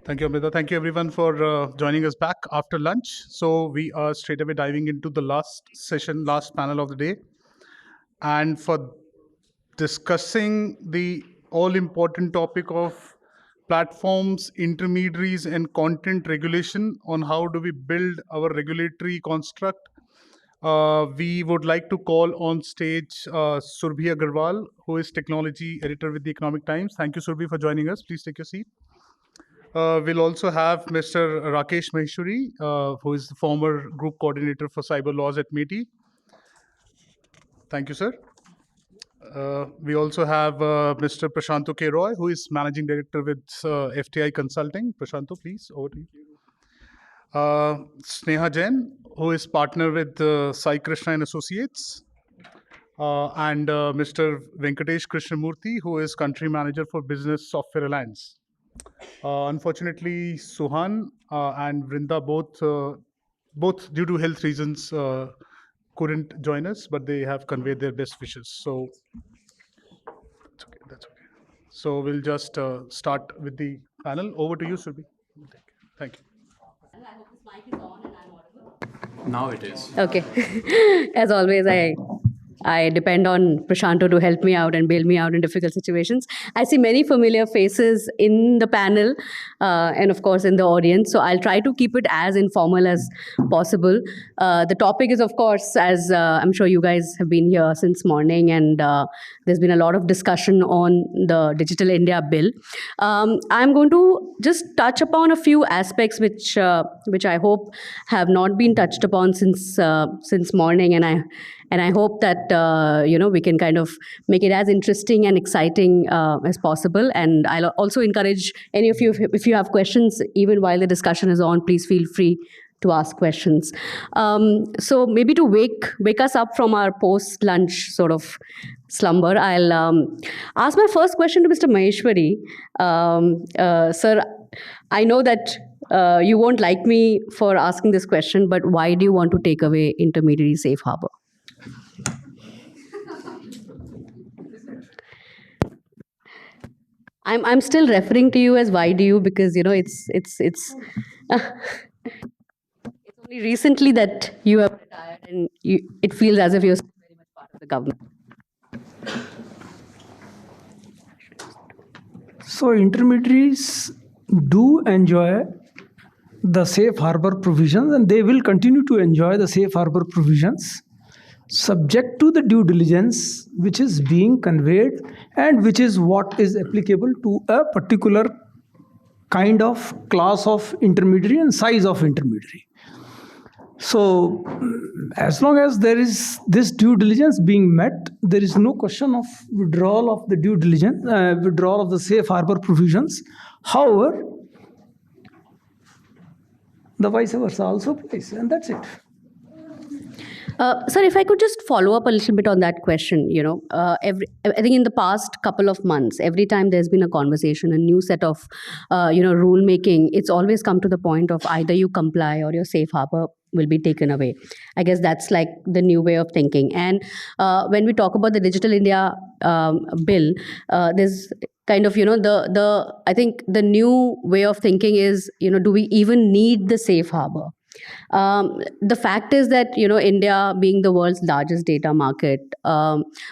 Thank you, Amrita. Thank you, everyone, for joining us back after lunch. So we are straight away diving into the last session, last panel of the day. And for discussing the all-important topic of platforms, intermediaries, and content regulation on how do we build our regulatory construct, we would like to call on stage Surabhi Agarwal, who is technology editor with the Economic Times. Thank you, Surabhi, for joining us. Please take your seat. We'll also have Mr. Rakesh Maheshwari, who is the former group coordinator for Cyberlaws at MeitY. Thank you, sir. We also have Mr. Prasanto Roy, who is managing director with FTI Consulting. Prasanto, please, over to you. Sneha Jain, who is partner with Saikrishna and Associates. And Mr. Venkatesh Krishnamoorthy, who is country manager for Business Software Alliance. Unfortunately, Suhan and Vrinda both due to health reasons couldn't join us, but they have conveyed their best wishes. So that's okay. That's okay. So we'll just start with the panel. Over to you, Surabhi. Thank you. I hope this mic is on and I'm audible. Now it is. Okay. As always, I depend on Prasanto to help me out and bail me out in difficult situations. I see many familiar faces in the panel and, of course, in the audience. So I'll try to keep it as informal as possible. The topic is, of course, as I'm sure you guys have been here since morning, and there's been a lot of discussion on the Digital India Bill. I'm going to just touch upon a few aspects which I hope have not been touched upon since morning, and I hope that we can kind of make it as interesting and exciting as possible. And I'll also encourage any of you, if you have questions, even while the discussion is on, please feel free to ask questions. So maybe to wake us up from our post-lunch sort of slumber, I'll ask my first question to Mr. Maheshwari. Sir, I know that you won't like me for asking this question, but why do you want to take away intermediary safe harbor? I'm still referring to you as why do you, because it's only recently that you have retired, and it feels as if you're still very much part of the government. So intermediaries do enjoy the safe harbor provisions, and they will continue to enjoy the safe harbor provisions, subject to the due diligence which is being conveyed and which is what is applicable to a particular kind of class of intermediary and size of intermediary. So as long as there is this due diligence being met, there is no question of withdrawal of the due diligence, withdrawal of the safe harbor provisions. However, the vice versa also applies, and that's it. Sir, if I could just follow up a little bit on that question, I think in the past couple of months, every time there's been a conversation, a new set of, rule making, it's always come to the point of either you comply or your safe harbor will be taken away. I guess that's like the new way of thinking. And when we talk about the Digital India bill, there's kind of, I think the new way of thinking is, do we even need the safe harbor? The fact is that, India being the world's largest data market,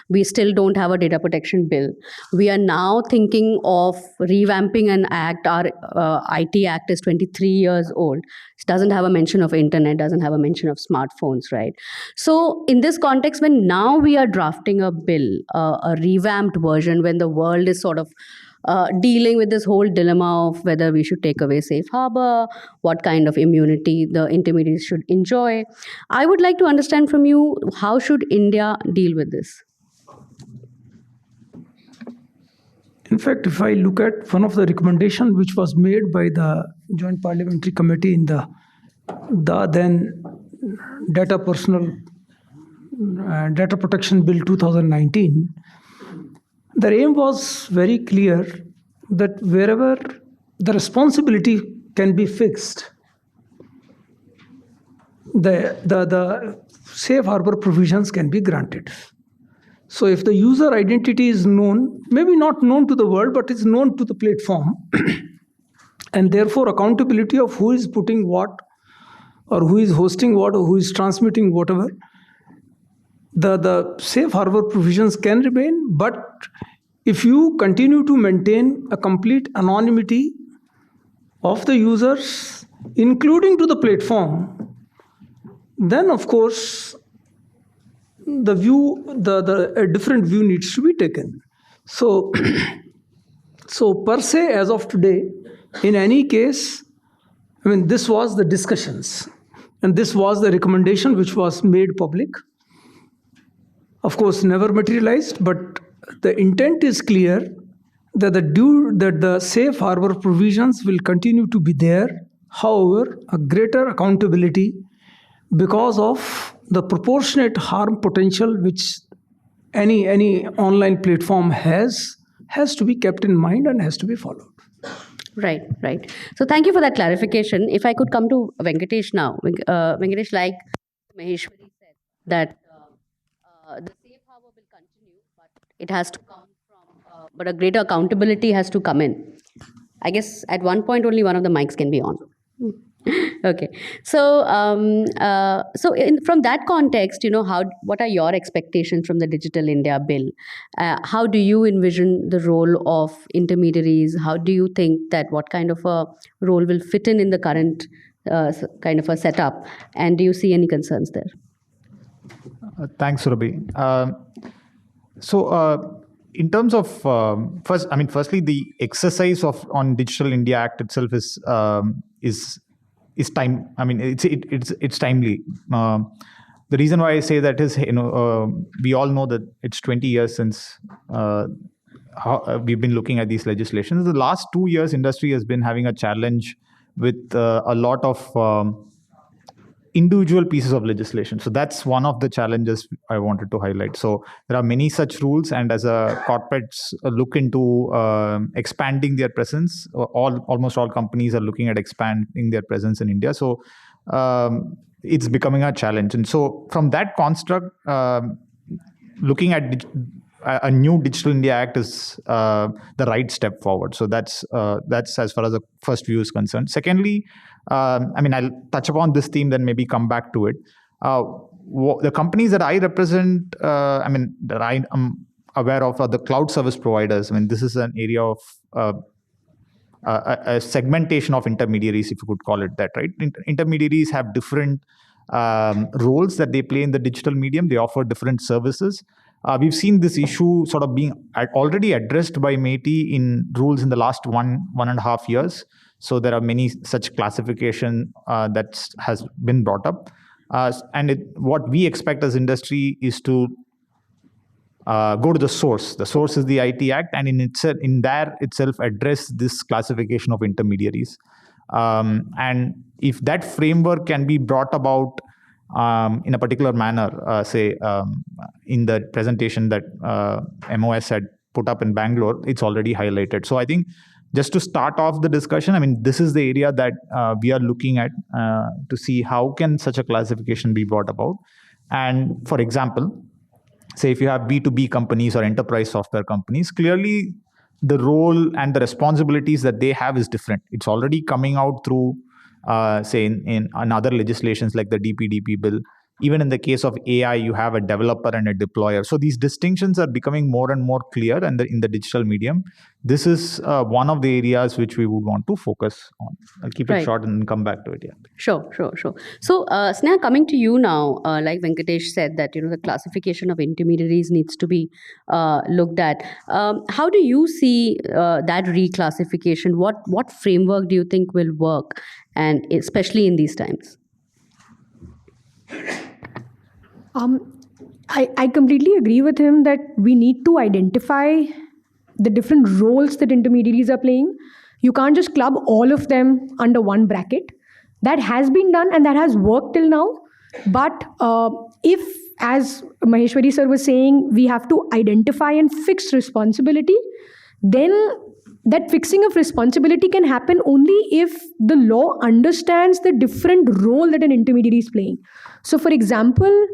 we still don't have a data protection bill. We are now thinking of revamping an act. Our IT Act is 23 years old. It doesn't have a mention of internet, doesn't have a mention of smartphones, right? So in this context, when now we are drafting a bill, a revamped version, when the world is sort of dealing with this whole dilemma of whether we should take away safe harbor, what kind of immunity the intermediaries should enjoy, I would like to understand from you, how should India deal with this? In fact, if I look at one of the recommendations which was made by the Joint Parliamentary Committee in the then Data Protection Bill 2019, the aim was very clear that wherever the responsibility can be fixed, the safe harbor provisions can be granted. So if the user identity is known, maybe not known to the world, but it's known to the platform, and therefore accountability of who is putting what, or who is hosting what, or who is transmitting whatever. The safe harbor provisions can remain, but if you continue to maintain a complete anonymity of the users, including to the platform, then of course the a different view needs to be taken. So, so per se, as of today, in any case, I mean, this was the discussions, and this was the recommendation which was made public. Of course, never materialized, but the intent is clear that the safe harbor provisions will continue to be there. However, a greater accountability because of the proportionate harm potential which any online platform has to be kept in mind and has to be followed. Right, right. So thank you for that clarification. If I could come to Venkatesh now. Venkatesh, like Maheshwari said, that the safe harbor will continue, but it has to come from, but a greater accountability has to come in. I guess at one point only one of the mics can be on. Okay, so from that context, what are your expectations from the Digital India Bill? How do you envision the role of intermediaries? How do you think that what kind of a role will fit in the current kind of a setup? And do you see any concerns there? Thanks, Surabhi. In terms of firstly, the exercise on Digital India Act itself is time. I mean, it's timely. The reason why I say that is, we all know that it's 20 years since we've been looking at these legislations. The last 2 years, industry has been having a challenge with a lot of individual pieces of legislation. So that's one of the challenges I wanted to highlight. So there are many such rules, and as corporates look into expanding their presence, almost all companies are looking at expanding their presence in India. So it's becoming a challenge. And so from that construct, looking at a new Digital India Act is the right step forward. So that's as far as the first view is concerned. Secondly, I'll touch upon this theme, then maybe come back to it. The companies that I represent, that I am aware of, are the cloud service providers. I mean, this is an area of a segmentation of intermediaries, if you could call it that, right? Intermediaries have different roles that they play in the digital medium. They offer different services. We've seen this issue sort of being already addressed by MeitY in rules in the last 1.5 years. So there are many such classification that has been brought up. What we expect as industry is to go to the source. The source is the IT Act, and in there itself address this classification of intermediaries. And if that framework can be brought about in a particular manner, say in the presentation that MOS had put up in Bangalore, it's already highlighted. So I think just to start off the discussion, this is the area that we are looking at to see how can such a classification be brought about. And for example, say if you have B2B companies or enterprise software companies, clearly the role and the responsibilities that they have is different. It's already coming out through, say, in other legislations like the DPDP bill. Even in the case of AI, you have a developer and a deployer. So these distinctions are becoming more and more clear, and in the digital medium, this is one of the areas which we would want to focus on. I'll keep it short and then come back to it. Yeah. Sure. So, Sneha, coming to you now, like Venkatesh said that the classification of intermediaries needs to be looked at. How do you see that reclassification? What framework do you think will work, and especially in these times? I completely agree with him that we need to identify the different roles that intermediaries are playing. You can't just club all of them under one bracket. That has been done and that has worked till now. But if, as Maheshwari sir was saying, we have to identify and fix responsibility, then that fixing of responsibility can happen only if the law understands the different role that an intermediary is playing. So, for example,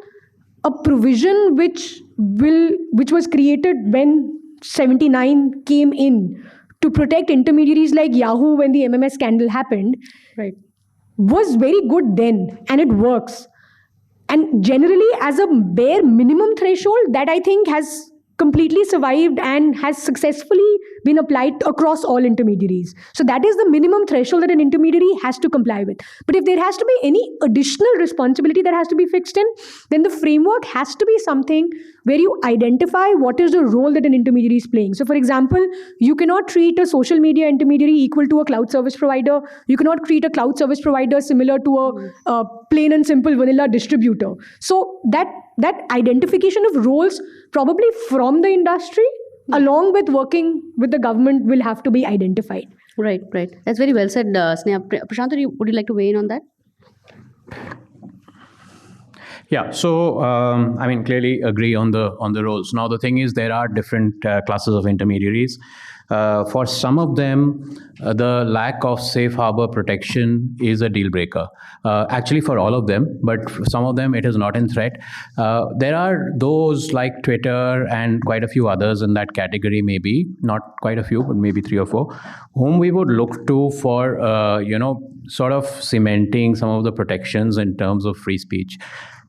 a provision which was created when 79 came in to protect intermediaries like Yahoo when the MMS scandal happened, Right. was very good then, and it works. And generally, as a bare minimum threshold, that I think has completely survived and has successfully been applied across all intermediaries. So that is the minimum threshold that an intermediary has to comply with. But if there has to be any additional responsibility that has to be fixed in, then the framework has to be something where you identify what is the role that an intermediary is playing. So for example, you cannot treat a social media intermediary equal to a cloud service provider. You cannot treat a cloud service provider similar to a plain and simple vanilla distributor. So that identification of roles probably from the industry along with working with the government will have to be identified. Right. That's very well said, Sneha. Prasanto, would you like to weigh in on that? Yeah, so clearly agree on the roles. Now the thing is, there are different classes of intermediaries. For some of them, the lack of safe harbor protection is a deal breaker. Actually, for all of them, but for some of them, it is not in threat. There are those like Twitter and quite a few others in that category, maybe not quite a few, but maybe 3 or 4, whom we would look to for sort of cementing some of the protections in terms of free speech.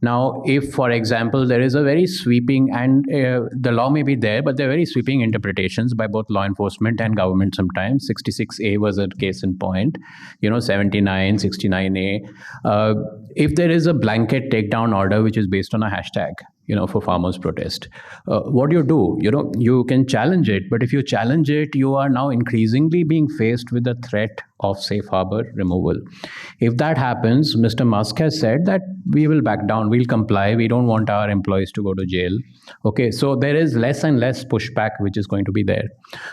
Now, if, for example, there is a very sweeping, and the law may be there, but there are very sweeping interpretations by both law enforcement and government sometimes. 66A was a case in point, 79, 69A. If there is a blanket takedown order, which is based on a hashtag, for farmers' protest, what do? You can challenge it, but if you challenge it, you are now increasingly being faced with the threat of safe harbor removal. If that happens, Mr. Musk has said that we will back down, we'll comply, we don't want our employees to go to jail. Okay, so there is less and less pushback which is going to be there.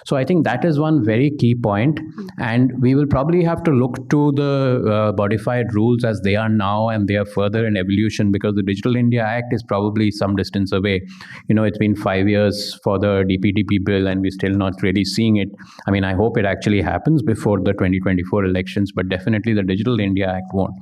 So I think that is one very key point, and we will probably have to look to the modified rules as they are now, and they are further in evolution, because the Digital India Act is probably some distance away. It's been 5 years for the DPDP bill, and we're still not really seeing it. I hope it actually happens before the 2024 elections, but definitely the Digital India Act won't.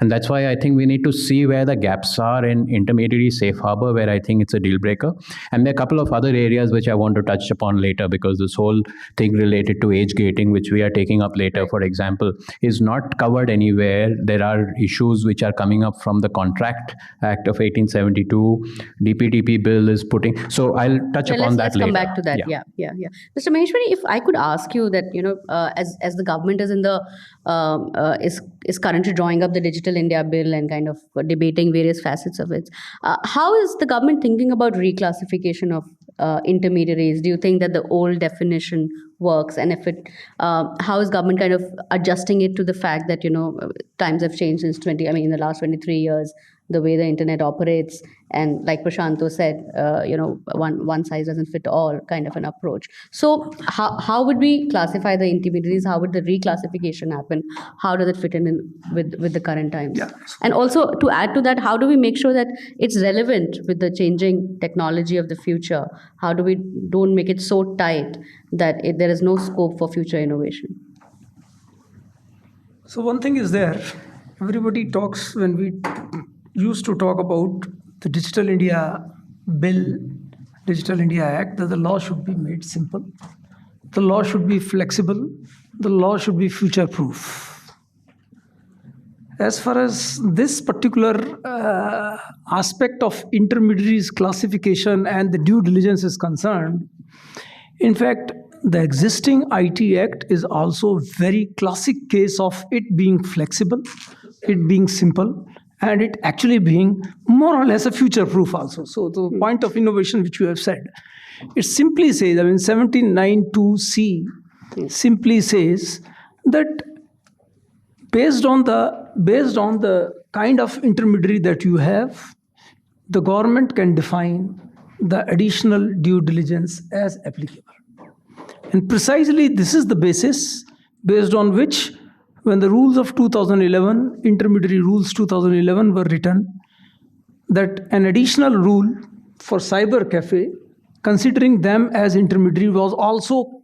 And that's why I think we need to see where the gaps are in intermediary safe harbor, where I think it's a deal breaker. And there are a couple of other areas which I want to touch upon later, because this whole thing related to age gating, which we are taking up later, for example, is not covered anywhere. There are issues which are coming up from the Contract Act of 1872. DPDP bill is putting. So I'll touch upon that later. Let's come back to that. Yeah. Mr. Maheshwari, if I could ask you that, as the government is in the is currently drawing up the Digital India bill and kind of debating various facets of it, how is the government thinking about reclassification of intermediaries? Do you think that the old definition works, and if it, how is government kind of adjusting it to the fact that times have changed since in the last 23 years, the way the internet operates, and like Prasanto said, one size doesn't fit all kind of an approach. So how would we classify the intermediaries? How would the reclassification happen? How does it fit in with the current times? Yeah. And also, to add to that, how do we make sure that it's relevant with the changing technology of the future? How do we don't make it so tight that there is no scope for future innovation? So one thing is there, everybody talks, when we used to talk about the Digital India Bill, Digital India Act, that the law should be made simple, the law should be flexible, the law should be future-proof. As far as this particular aspect of intermediaries classification and the due diligence is concerned, in fact, the existing IT Act is also a very classic case of it being flexible, it being simple, and it actually being more or less a future-proof also. So the point of innovation which you have said, it simply says, 1792C simply says that based on the kind of intermediary that you have, the government can define the additional due diligence as applicable. And precisely this is the basis based on which, when the rules of 2011, intermediary rules 2011 were written, that an additional rule for cyber cafe, considering them as intermediary, was also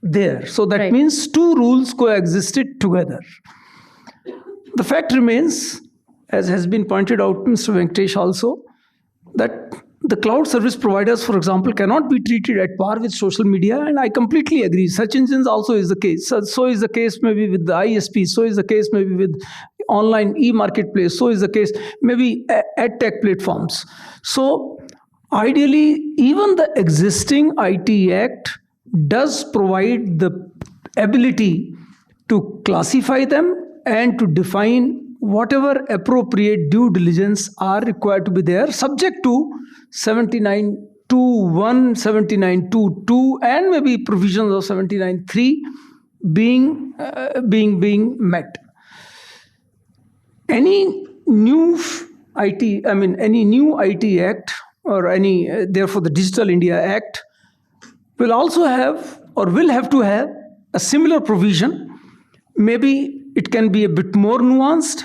there. So that means two rules coexisted together. The fact remains, as has been pointed out, Mr. Venkatesh also, that the cloud service providers, for example, cannot be treated at par with social media, and I completely agree. Search engines also is the case. So is the case maybe with the ISP, so is the case maybe with online e-marketplace, so is the case maybe ad tech platforms. So ideally, even the existing IT Act does provide the ability to classify them and to define whatever appropriate due diligence are required to be there, subject to 79.2.1, 79.2.2, and maybe provisions of 79.3 being met. Any new IT Act or therefore the Digital India Act will also have or will have to have a similar provision. Maybe it can be a bit more nuanced,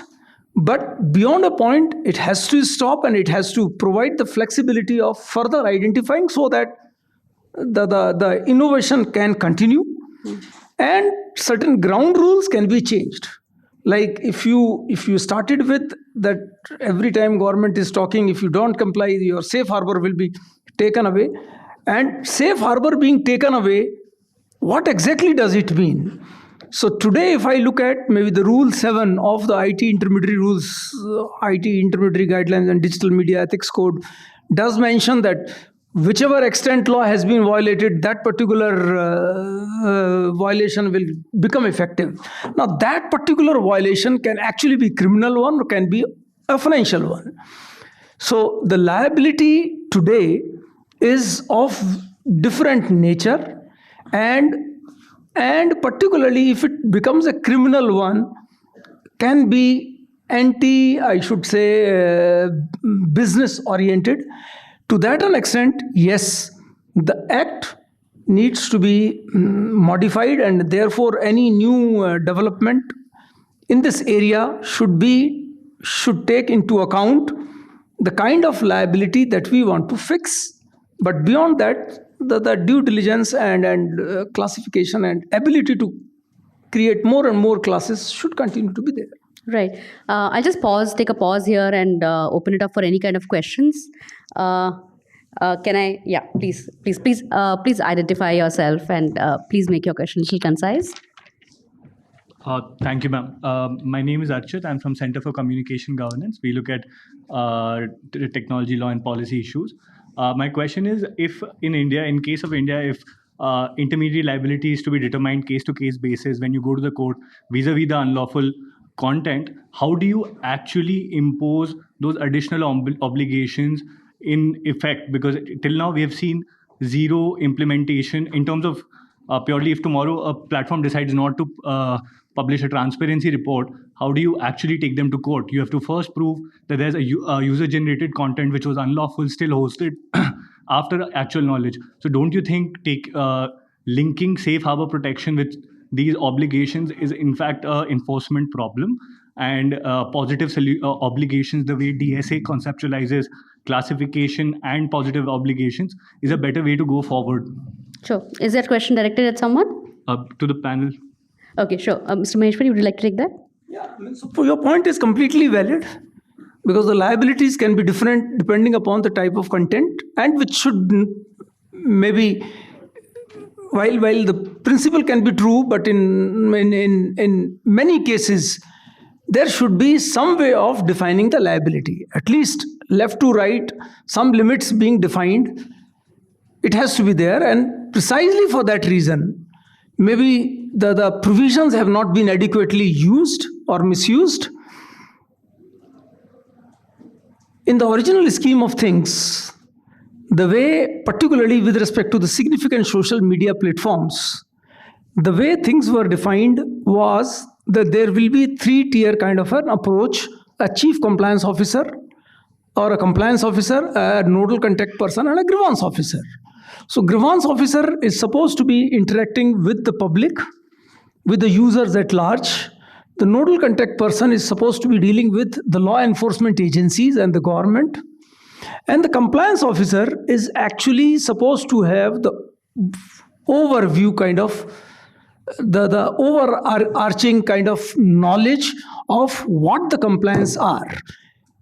but beyond a point, it has to stop and it has to provide the flexibility of further identifying so that the innovation can continue and certain ground rules can be changed. Like if you started with that every time government is talking, if you don't comply, your safe harbor will be taken away. And safe harbor being taken away, what exactly does it mean? So today, if I look at maybe the Rule 7 of the IT Intermediary Rules, IT Intermediary Guidelines and Digital Media Ethics Code does mention that whichever extent law has been violated, that particular violation will become effective. Now, that particular violation can actually be criminal one or can be a financial one. So the liability today is of different nature, and particularly if it becomes a criminal one, can be business oriented. To that an extent, yes, the act needs to be modified, and therefore any new development in this area should take into account the kind of liability that we want to fix. But beyond that, the due diligence and classification and ability to create more and more classes should continue to be there. Right. I'll just take a pause here and open it up for any kind of questions. Can I? Yeah, please identify yourself and please make your question a little concise. Thank you, ma'am. My name is Archit. I'm from Center for Communication Governance. We look at technology, law, and policy issues. My question is, if in case of India, if intermediary liability is to be determined case-to-case basis when you go to the court vis-a-vis the unlawful content, how do you actually impose those additional obligations in effect? Because till now we have seen zero implementation in terms of purely if tomorrow a platform decides not to publish a transparency report, how do you actually take them to court? You have to first prove that there's a user-generated content which was unlawful, still hosted after actual knowledge. So don't you think linking safe harbor protection with these obligations is in fact an enforcement problem, and positive obligations, the way DSA conceptualizes classification and positive obligations, is a better way to go forward? Sure. Is that question directed at someone? To the panel. Okay, sure. Mr. Maheshwari, would you like to take that? Yeah, so your point is completely valid, because the liabilities can be different depending upon the type of content, and which should maybe, while the principle can be true, but in many cases, there should be some way of defining the liability, at least left to right, some limits being defined. It has to be there, and precisely for that reason, maybe the provisions have not been adequately used or misused. In the original scheme of things, the way, particularly with respect to the significant social media platforms, the way things were defined was that there will be 3-tier kind of an approach: a chief compliance officer or a compliance officer, a nodal contact person, and a grievance officer. So grievance officer is supposed to be interacting with the public, with the users at large. The nodal contact person is supposed to be dealing with the law enforcement agencies and the government. And the compliance officer is actually supposed to have the overview kind of, the overarching kind of knowledge of what the compliance are.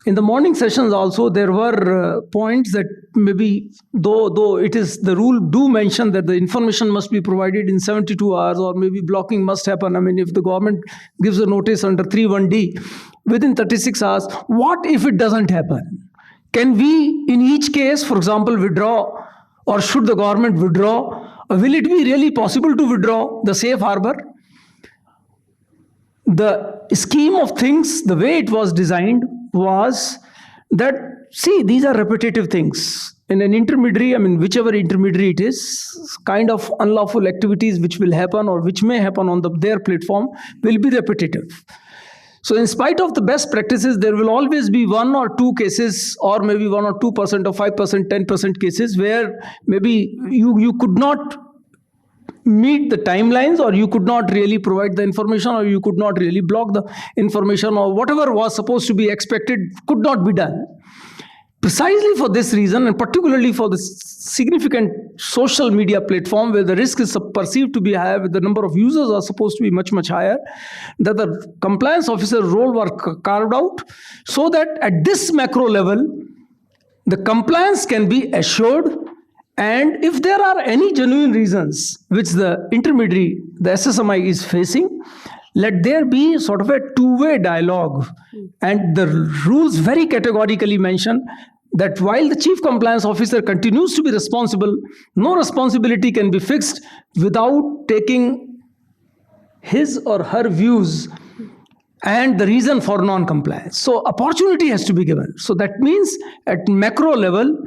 in the morning sessions also, there were points that maybe, though it is the rule do mention that the information must be provided in 72 hours, or maybe blocking must happen. I mean, if the government gives a notice under 3(1)(d) within 36 hours, what if it doesn't happen? Can we, in each case, for example, withdraw, or should the government withdraw? Will it be really possible to withdraw the safe harbor? The scheme of things, the way it was designed, was that, see, these are repetitive things. In an intermediary, I mean, whichever intermediary it is, kind of unlawful activities which will happen or which may happen on their platform will be repetitive. So in spite of the best practices, there will always be 1 or 2 cases, or maybe 1 or 2% or 5%, 10% cases where maybe you could not meet the timelines, or you could not really provide the information, or you could not really block the information, or whatever was supposed to be expected could not be done. Precisely for this reason, and particularly for the significant social media platform where the risk is perceived to be higher, where the number of users are supposed to be much, much higher, that the compliance officer role were carved out so that at this macro level, the compliance can be assured. And if there are any genuine reasons which the intermediary, the SSMI is facing, let there be sort of a two-way dialogue. And the rules very categorically mention that while the chief compliance officer continues to be responsible, no responsibility can be fixed without taking his or her views and the reason for non-compliance. So opportunity has to be given. So that means at macro level,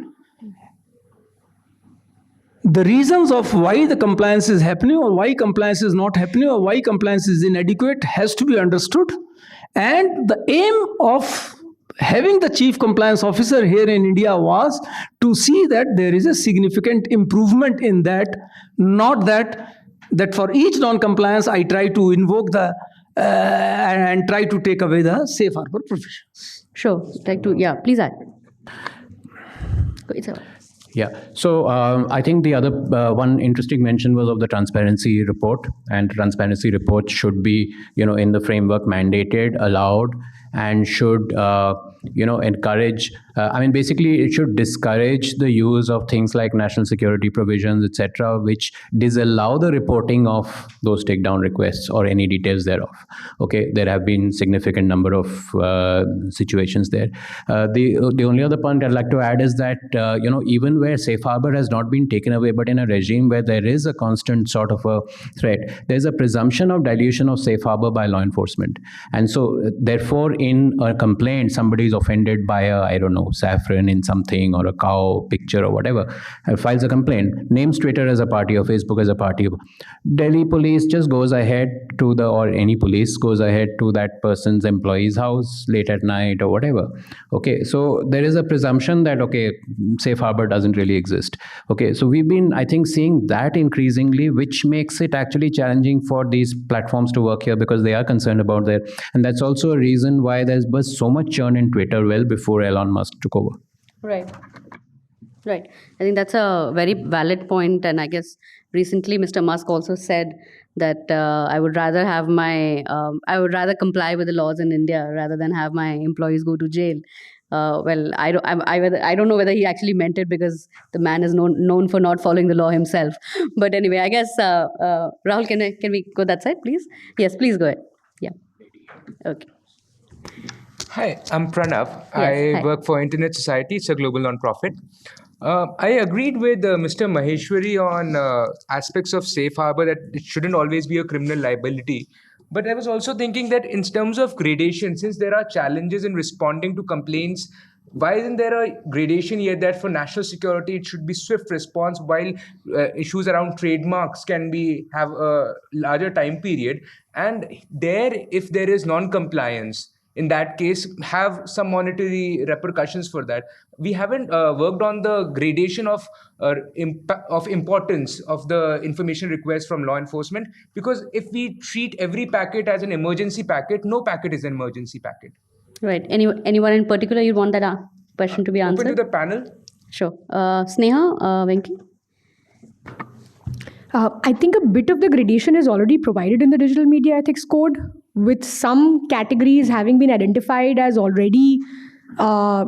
the reasons of why the compliance is happening, or why compliance is not happening, or why compliance is inadequate has to be understood. And the aim of having the chief compliance officer here in India was to see that there is a significant improvement in that, not that for each non-compliance I try to invoke the and try to take away the safe harbor provisions. Sure. Please add. It's all right. Yeah. So I think the other one interesting mention was of the transparency report, and transparency report should be, in the framework mandated, allowed, and should, encourage. Basically, it should discourage the use of things like national security provisions, etc., which disallow the reporting of those takedown requests or any details thereof. Okay, there have been significant number of situations there. The only other point I'd like to add is that even where safe harbor has not been taken away, but in a regime where there is a constant sort of a threat, there's a presumption of dilution of safe harbor by law enforcement, and so therefore, in a complaint, somebody is offended by a saffron in something, or a cow picture or whatever, files a complaint, names Twitter as a party or Facebook as a party. Delhi police just goes ahead to or any police goes ahead to that person's employee's house late at night or whatever. Okay, so there is a presumption that, safe harbor doesn't really exist. Okay, so we've been, I think, seeing that increasingly, which makes it actually challenging for these platforms to work here, because they are concerned about that. And that's also a reason why there's so much churn in Twitter well before Elon Musk took over. Right. I think that's a very valid point, and I guess recently Mr. Musk also said that I would rather comply with the laws in India rather than have my employees go to jail. I don't know whether he actually meant it, because the man is known for not following the law himself. But anyway, I guess Rahul, can we go that side, please? Yes, please go ahead. Yeah. Okay. Hi, I'm Pranav. I work for Internet Society. It's a global nonprofit. I agreed with Mr. Maheshwari on aspects of safe harbor, that it shouldn't always be a criminal liability. But I was also thinking that in terms of gradation, since there are challenges in responding to complaints, why isn't there a gradation here that for national security it should be swift response, while issues around trademarks can have a larger time period, and if there is non-compliance, in that case, have some monetary repercussions for that. We haven't worked on the gradation of importance of the information request from law enforcement, because if we treat every packet as an emergency packet, no packet is an emergency packet. Right. Anyone in particular you want that question to be answered? Open to the panel. Sure. Sneha, Venki? I think a bit of the gradation is already provided in the Digital Media Ethics Code, with some categories having been identified as already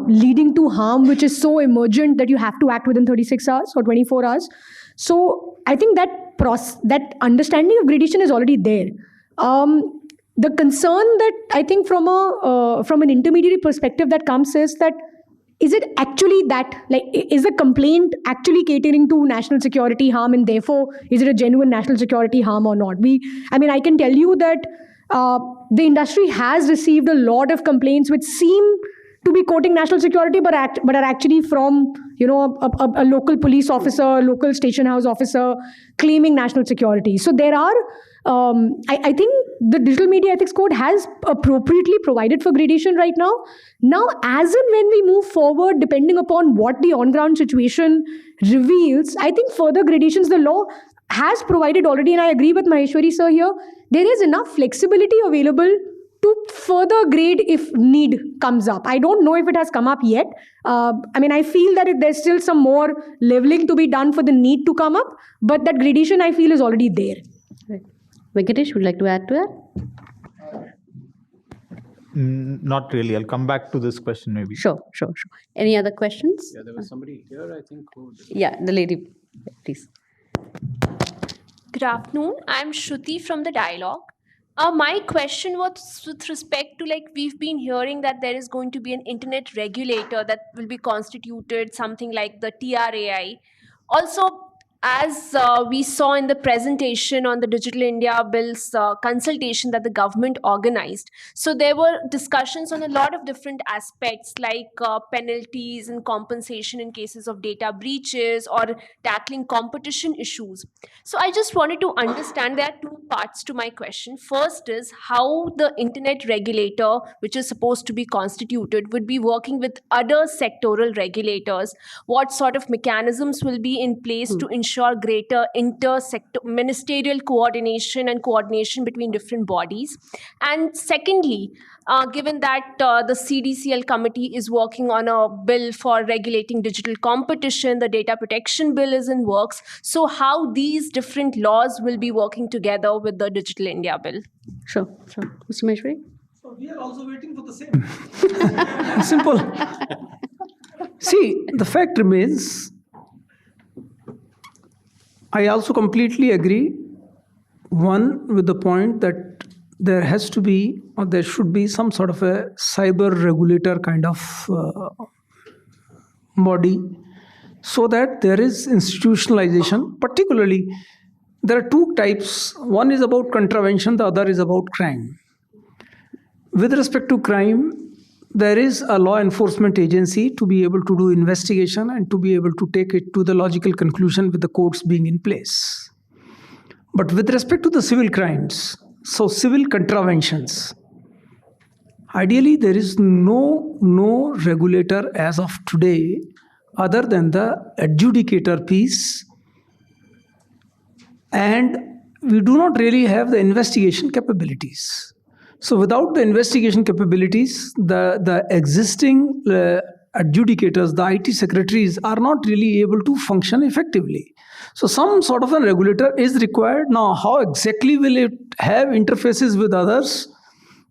leading to harm which is so emergent that you have to act within 36 hours or 24 hours. So I think that understanding of gradation is already there. The concern that I think from an intermediary perspective that comes is that, is it actually that, like, is the complaint actually catering to national security harm, and therefore is it a genuine national security harm or not? I can tell you that the industry has received a lot of complaints which seem to be quoting national security, but are actually from a local police officer, local station house officer claiming national security. So there are, I think the Digital Media Ethics Code has appropriately provided for gradation right now. Now, as and when we move forward, depending upon what the on-ground situation reveals, I think further gradations the law has provided already, and I agree with Maheshwari sir here. There is enough flexibility available to further grade if need comes up. I don't know if it has come up yet. I feel that there's still some more leveling to be done for the need to come up, but that gradation I feel is already there. Right. Venkatesh, would you like to add to that? Not really. I'll come back to this question maybe. Sure. Any other questions? Yeah, there was somebody here, I think. Yeah, the lady, please. Good afternoon. I'm Shruti from the Dialogue. My question was with respect to, like, we've been hearing that there is going to be an internet regulator that will be constituted, something like the TRAI. Also, as we saw in the presentation on the Digital India Bill's consultation that the government organized, so there were discussions on a lot of different aspects like penalties and compensation in cases of data breaches or tackling competition issues. So I just wanted to understand, there are two parts to my question. First is how the internet regulator, which is supposed to be constituted, would be working with other sectoral regulators. What sort of mechanisms will be in place to ensure greater inter-sector ministerial coordination between different bodies? And secondly, given that the CDCL committee is working on a bill for regulating digital competition, the data protection bill is in works. So how these different laws will be working together with the Digital India Bill? Sure. Mr. Maheshwari? So we are also waiting for the same. Simple. See, the fact remains, I also completely agree, one, with the point that there has to be, or there should be, some sort of a cyber regulator kind of body, so that there is institutionalization. Particularly, there are two types. One is about contravention, the other is about crime. With respect to crime, there is a law enforcement agency to be able to do investigation and to be able to take it to the logical conclusion with the courts being in place. But with respect to the civil crimes, so civil contraventions, ideally there is no regulator as of today other than the adjudicator piece, and we do not really have the investigation capabilities. So without the investigation capabilities, the existing adjudicators, the IT secretaries, are not really able to function effectively. So some sort of a regulator is required. Now, how exactly will it have interfaces with others?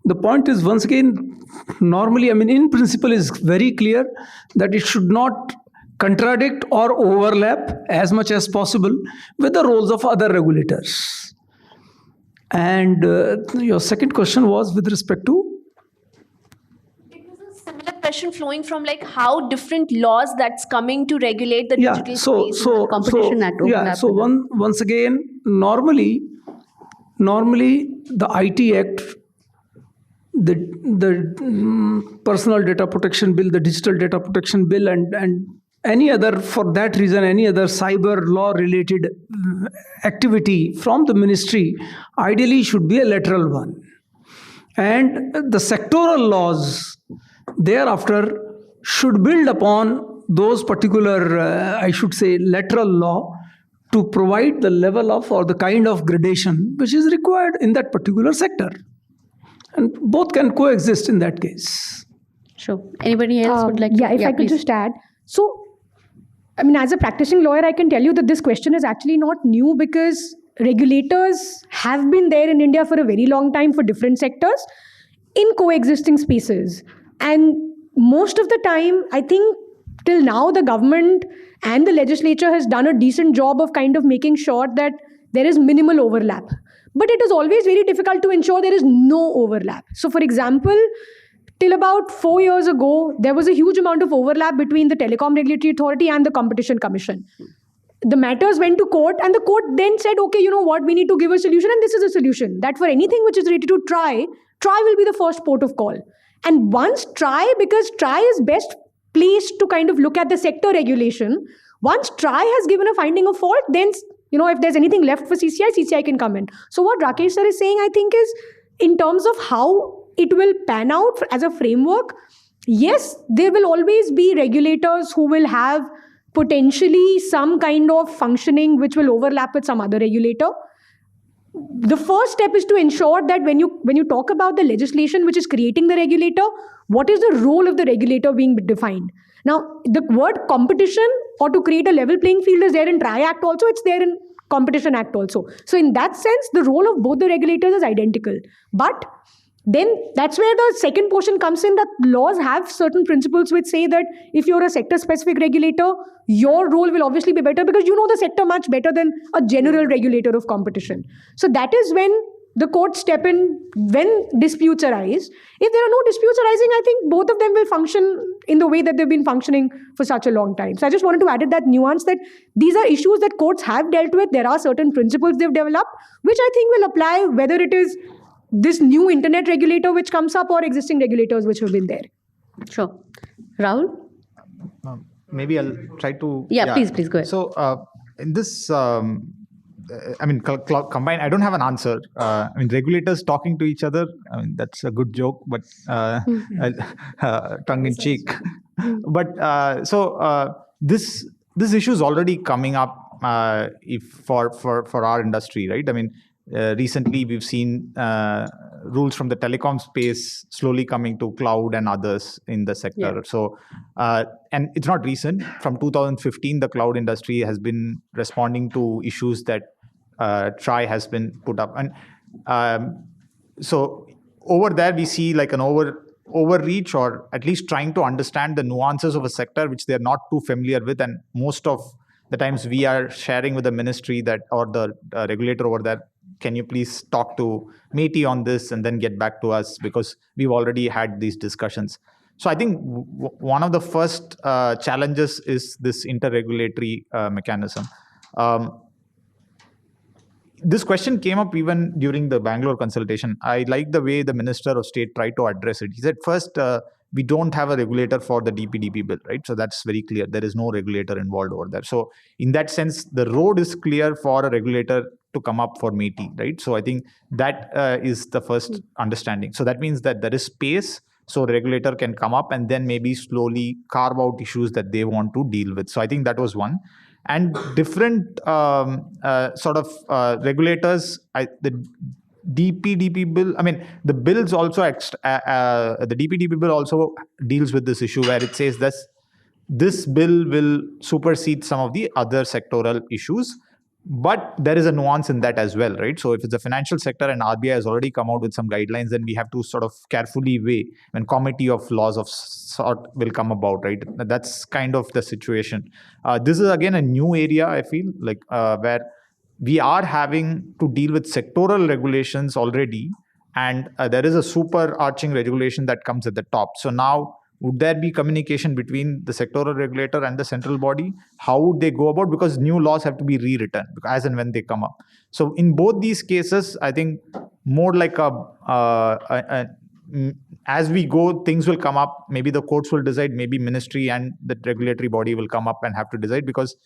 The point is, once again, normally, in principle is very clear that it should not contradict or overlap as much as possible with the roles of other regulators. And your second question was with respect to? It was a similar question flowing from, like, how different laws that's coming to regulate the digital space. Competition Act. So once again, normally the IT Act, the Personal Data Protection Bill, the Digital Data Protection Bill, and any other, for that reason, any other cyber law related activity from the ministry ideally should be a lateral one. And the sectoral laws thereafter should build upon those particular, lateral law to provide the level of or the kind of gradation which is required in that particular sector. And both can coexist in that case. Sure. Anybody else would like to? Yeah, if I could just add. So, as a practicing lawyer, I can tell you that this question is actually not new, because regulators have been there in India for a very long time for different sectors in coexisting spaces. And most of the time, I think till now the government and the legislature has done a decent job of kind of making sure that there is minimal overlap. But it is always very difficult to ensure there is no overlap. So, for example, till about 4 years ago, there was a huge amount of overlap between the Telecom Regulatory Authority and the Competition Commission. The matters went to court, and the court then said, okay, you know what, we need to give a solution, and this is a solution. That for anything which is related to TRAI will be the first port of call. And once TRAI, because TRAI is best placed to kind of look at the sector regulation, once TRAI has given a finding of fault, then, if there's anything left for CCI can come in. So what Rakesh sir is saying, I think, is in terms of how it will pan out as a framework, yes, there will always be regulators who will have potentially some kind of functioning which will overlap with some other regulator. The first step is to ensure that when you talk about the legislation which is creating the regulator, what is the role of the regulator being defined? Now, the word competition or to create a level playing field is there in TRAI Act also, it's there in Competition Act also. So in that sense, the role of both the regulators is identical. But then that's where the second portion comes in, that laws have certain principles which say that if you're a sector-specific regulator, your role will obviously be better because you know the sector much better than a general regulator of competition. So that is when the courts step in when disputes arise. If there are no disputes arising, I think both of them will function in the way that they've been functioning for such a long time. So I just wanted to add that nuance that these are issues that courts have dealt with. There are certain principles they've developed, which I think will apply whether it is this new internet regulator which comes up or existing regulators which have been there. Sure. Rahul? Maybe I'll try to... Yeah, please go ahead. So in this, combined, I don't have an answer. Regulators talking to each other, that's a good joke, but tongue in cheek. But this issue is already coming up for our industry, right? Recently, we've seen rules from the telecom space slowly coming to cloud and others in the sector. Yeah. So, and it's not recent. From 2015, the cloud industry has been responding to issues that TRAI has been put up. And so over there, we see like an overreach, or at least trying to understand the nuances of a sector which they're not too familiar with. And most of the times we are sharing with the ministry that, or the regulator over there, can you please talk to MeitY on this and then get back to us, because we've already had these discussions. So I think one of the first challenges is this interregulatory mechanism. This question came up even during the Bangalore consultation. I like the way the Minister of State tried to address it. He said, first, we don't have a regulator for the DPDP bill, right? So that's very clear. There is no regulator involved over there. So in that sense, the road is clear for a regulator to come up for MeitY, right? So I think that is the first understanding. So that means that there is space, so the regulator can come up and then maybe slowly carve out issues that they want to deal with. So I think that was one. And different regulators, the DPDP bill, the bills also, the DPDP bill also deals with this issue where it says that this bill will supersede some of the other sectoral issues. But there is a nuance in that as well, right? So if it's the financial sector and RBI has already come out with some guidelines, then we have to sort of carefully weigh when committee of laws of sort will come about, right? That's kind of the situation. This is again a new area, I feel, like where we are having to deal with sectoral regulations already, and there is a superarching regulation that comes at the top. So now, would there be communication between the sectoral regulator and the central body? How would they go about? Because new laws have to be rewritten as and when they come up. So in both these cases, I think more like as we go, things will come up. Maybe the courts will decide, maybe ministry and the regulatory body will come up and have to decide, because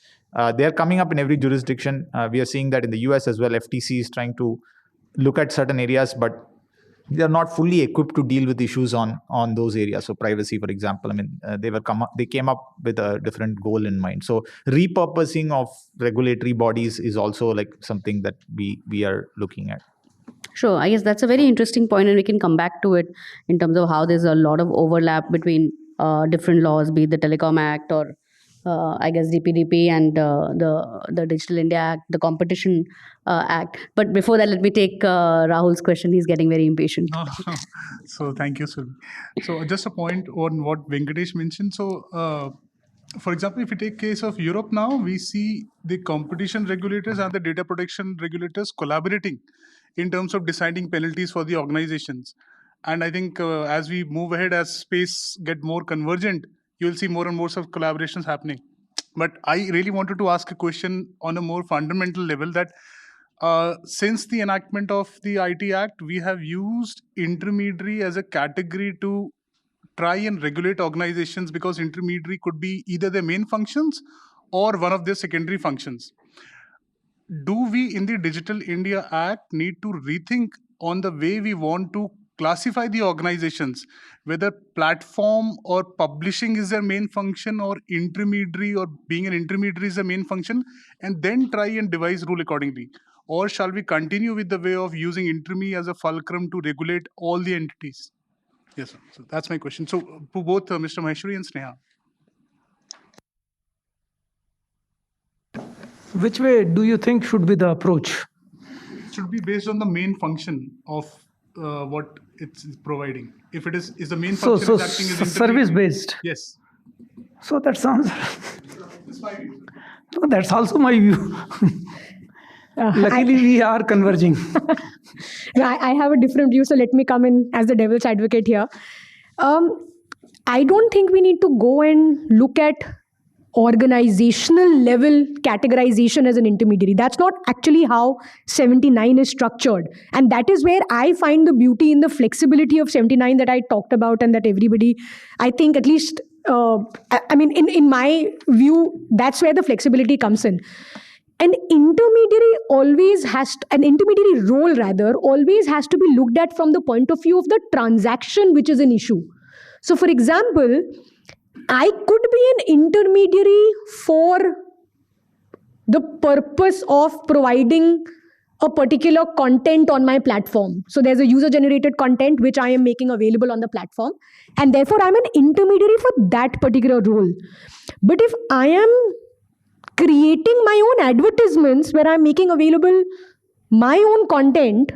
they are coming up in every jurisdiction. We are seeing that in the US as well. FTC is trying to look at certain areas, but they are not fully equipped to deal with issues on those areas. So privacy, for example, they came up with a different goal in mind. So repurposing of regulatory bodies is also like something that we are looking at. Sure. I guess that's a very interesting point, and we can come back to it in terms of how there's a lot of overlap between different laws, be it the Telecom Act or I guess DPDP and the Digital India Act, the Competition Act. But before that, let me take Rahul's question. He's getting very impatient. So thank you, Surabhi. So just a point on what Venkatesh mentioned. So for example, if we take case of Europe now, we see the competition regulators and the data protection regulators collaborating in terms of deciding penalties for the organizations. And I think as we move ahead, as space get more convergent, you will see more and more of collaborations happening. But I really wanted to ask a question on a more fundamental level that since the enactment of the IT Act, we have used intermediary as a category to try and regulate organizations, because intermediary could be either their main functions or one of their secondary functions. Do we in the Digital India Act need to rethink on the way we want to classify the organizations, whether platform or publishing is their main function, or intermediary or being an intermediary is the main function, and then try and devise rule accordingly? Or shall we continue with the way of using intermediary as a fulcrum to regulate all the entities? Yes, sir. So that's my question. So to both Mr. Maheshwari and Sneha. Which way do you think should be the approach? It should be based on the main function of what it's providing. If it is the main function So is acting as service based. Yes. So that sounds. No, that's also my view. Luckily, we are converging. I have a different view, so let me come in as the devil's advocate here. I don't think we need to go and look at organizational level categorization as an intermediary. That's not actually how 79 is structured. And that is where I find the beauty in the flexibility of 79 that I talked about, and that everybody, I think at least, in my view, that's where the flexibility comes in. An intermediary role always has to be looked at from the point of view of the transaction which is an issue. So for example, I could be an intermediary for the purpose of providing a particular content on my platform. So there's a user-generated content which I am making available on the platform, and therefore I'm an intermediary for that particular role. But if I am creating my own advertisements where I'm making available my own content,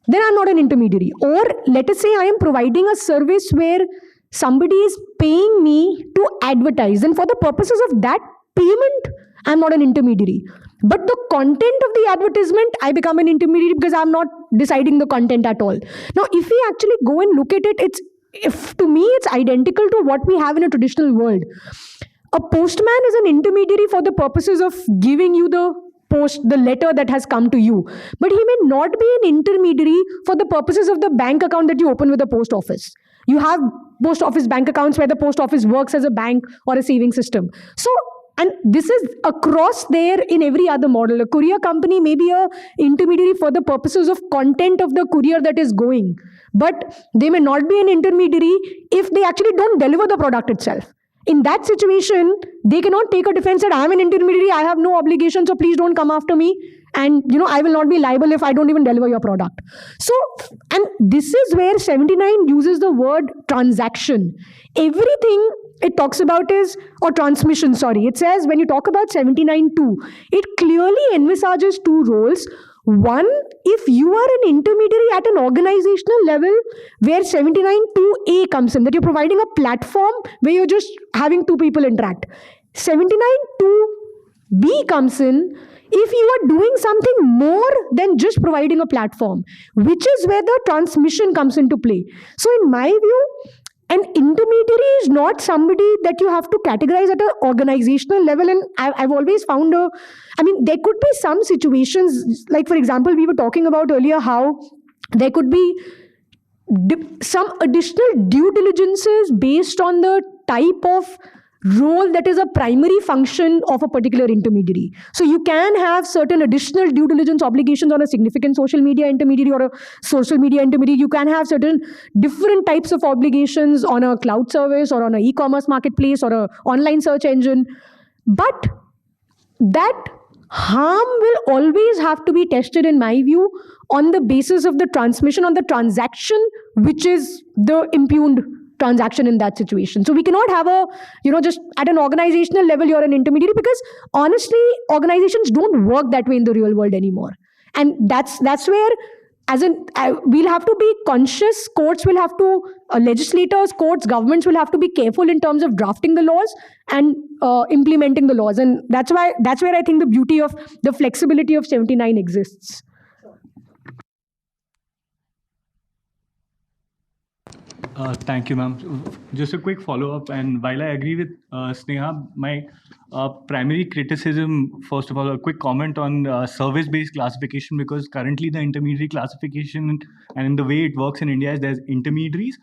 then I'm not an intermediary. Or let us say I am providing a service where somebody is paying me to advertise, then for the purposes of that payment, I'm not an intermediary. But the content of the advertisement, I become an intermediary because I'm not deciding the content at all. Now, if we actually go and look at it, to me, it's identical to what we have in a traditional world. A postman is an intermediary for the purposes of giving you the letter that has come to you. But he may not be an intermediary for the purposes of the bank account that you open with the post office. You have post office bank accounts where the post office works as a bank or a saving system. So, and this is across there in every other model. A courier company may be an intermediary for the purposes of content of the courier that is going. But they may not be an intermediary if they actually don't deliver the product itself. In that situation, they cannot take a defense that I'm an intermediary, I have no obligation, so please don't come after me. And, I will not be liable if I don't even deliver your product. So, and this is where 79 uses the word transaction. Everything it talks about transmission, it says when you talk about 79.2, it clearly envisages two roles. One, if you are an intermediary at an organizational level, where 79.2A comes in, that you're providing a platform where you're just having two people interact. 79.2B comes in if you are doing something more than just providing a platform, which is where the transmission comes into play. So in my view, an intermediary is not somebody that you have to categorize at an organizational level. And I've always found there could be some situations, like for example, we were talking about earlier how there could be some additional due diligences based on the type of role that is a primary function of a particular intermediary. So you can have certain additional due diligence obligations on a significant social media intermediary or a social media intermediary. You can have certain different types of obligations on a cloud service or on an e-commerce marketplace or an online search engine. But that harm will always have to be tested, in my view, on the basis of the transmission, on the transaction, which is the impugned transaction in that situation. So we cannot have a, just at an organizational level, you're an intermediary, because honestly, organizations don't work that way in the real world anymore. And that's where, we'll have to be conscious. Courts will have to, legislators, courts, governments will have to be careful in terms of drafting the laws and implementing the laws. And that's where I think the beauty of the flexibility of 79 exists. Thank you, ma'am. Just a quick follow-up. And while I agree with Sneha, my primary criticism, first of all, a quick comment on service-based classification, because currently the intermediary classification and in the way it works in India is there's intermediaries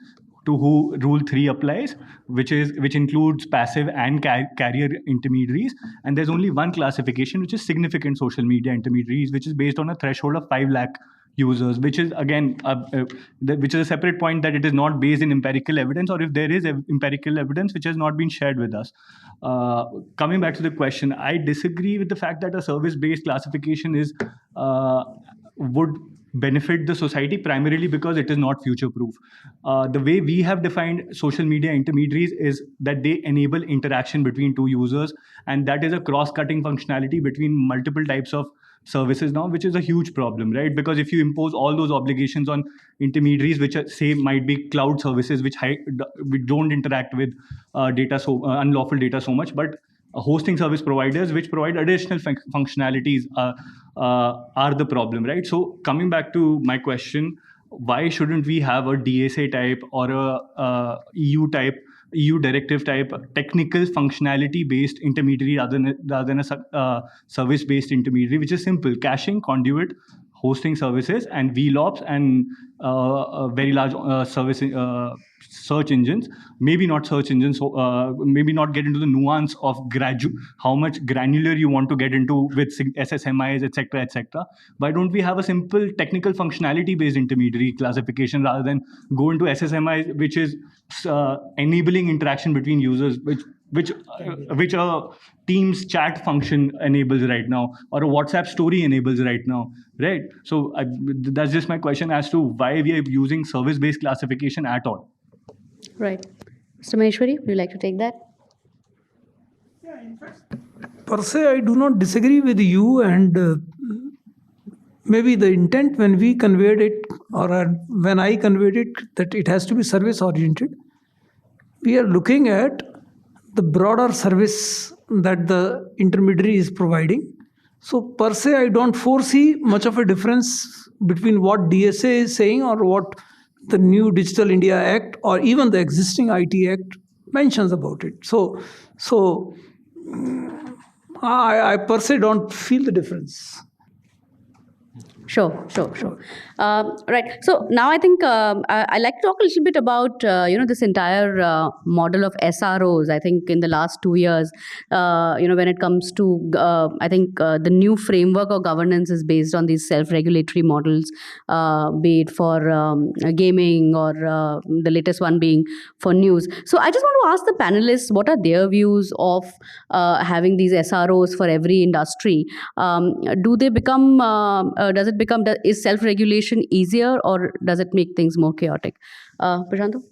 to who Rule 3 applies, which includes passive and carrier intermediaries. And there's only one classification, which is significant social media intermediaries, which is based on a threshold of 5 lakh users, which is again which is a separate point, that it is not based in empirical evidence, or if there is empirical evidence which has not been shared with us. Coming back to the question, I disagree with the fact that a service-based classification would benefit the society, primarily because it is not future-proof. The way we have defined social media intermediaries is that they enable interaction between two users, and that is a cross-cutting functionality between multiple types of services now, which is a huge problem, right? Because if you impose all those obligations on intermediaries, which say might be cloud services, which we don't interact with unlawful data so much, but hosting service providers which provide additional functionalities are the problem, right? So coming back to my question, why shouldn't we have a DSA type or a EU directive type technical functionality based intermediary rather than a service based intermediary, which is simple: caching, conduit, hosting services, and VLOPs, and very large search engines. Maybe not search engines, so maybe not get into the nuance of how much granular you want to get into with SSMIs, etc., etc. Why don't we have a simple technical functionality based intermediary classification rather than go into SSMIs, which is enabling interaction between users, which a Teams chat function enables right now, or a WhatsApp story enables right now, right? So that's just my question as to why we are using service-based classification at all. Right. Mr. Maheshwari, would you like to take that? Yeah, in fact, per se, I do not disagree with you, and maybe the intent when we conveyed it, or when I conveyed it, that it has to be service-oriented. We are looking at the broader service that the intermediary is providing. So per se, I don't foresee much of a difference between what DSA is saying or what the new Digital India Act or even the existing IT Act mentions about it. So I per se don't feel the difference. Sure. Right. So now I think I like to talk a little bit about this entire model of SROs. I think in the last 2 years, when it comes to I think the new framework of governance is based on these self-regulatory models, be it for gaming or the latest one being for news. So I just want to ask the panelists, what are their views of having these SROs for every industry? Is self-regulation easier, or does it make things more chaotic? Prasanto?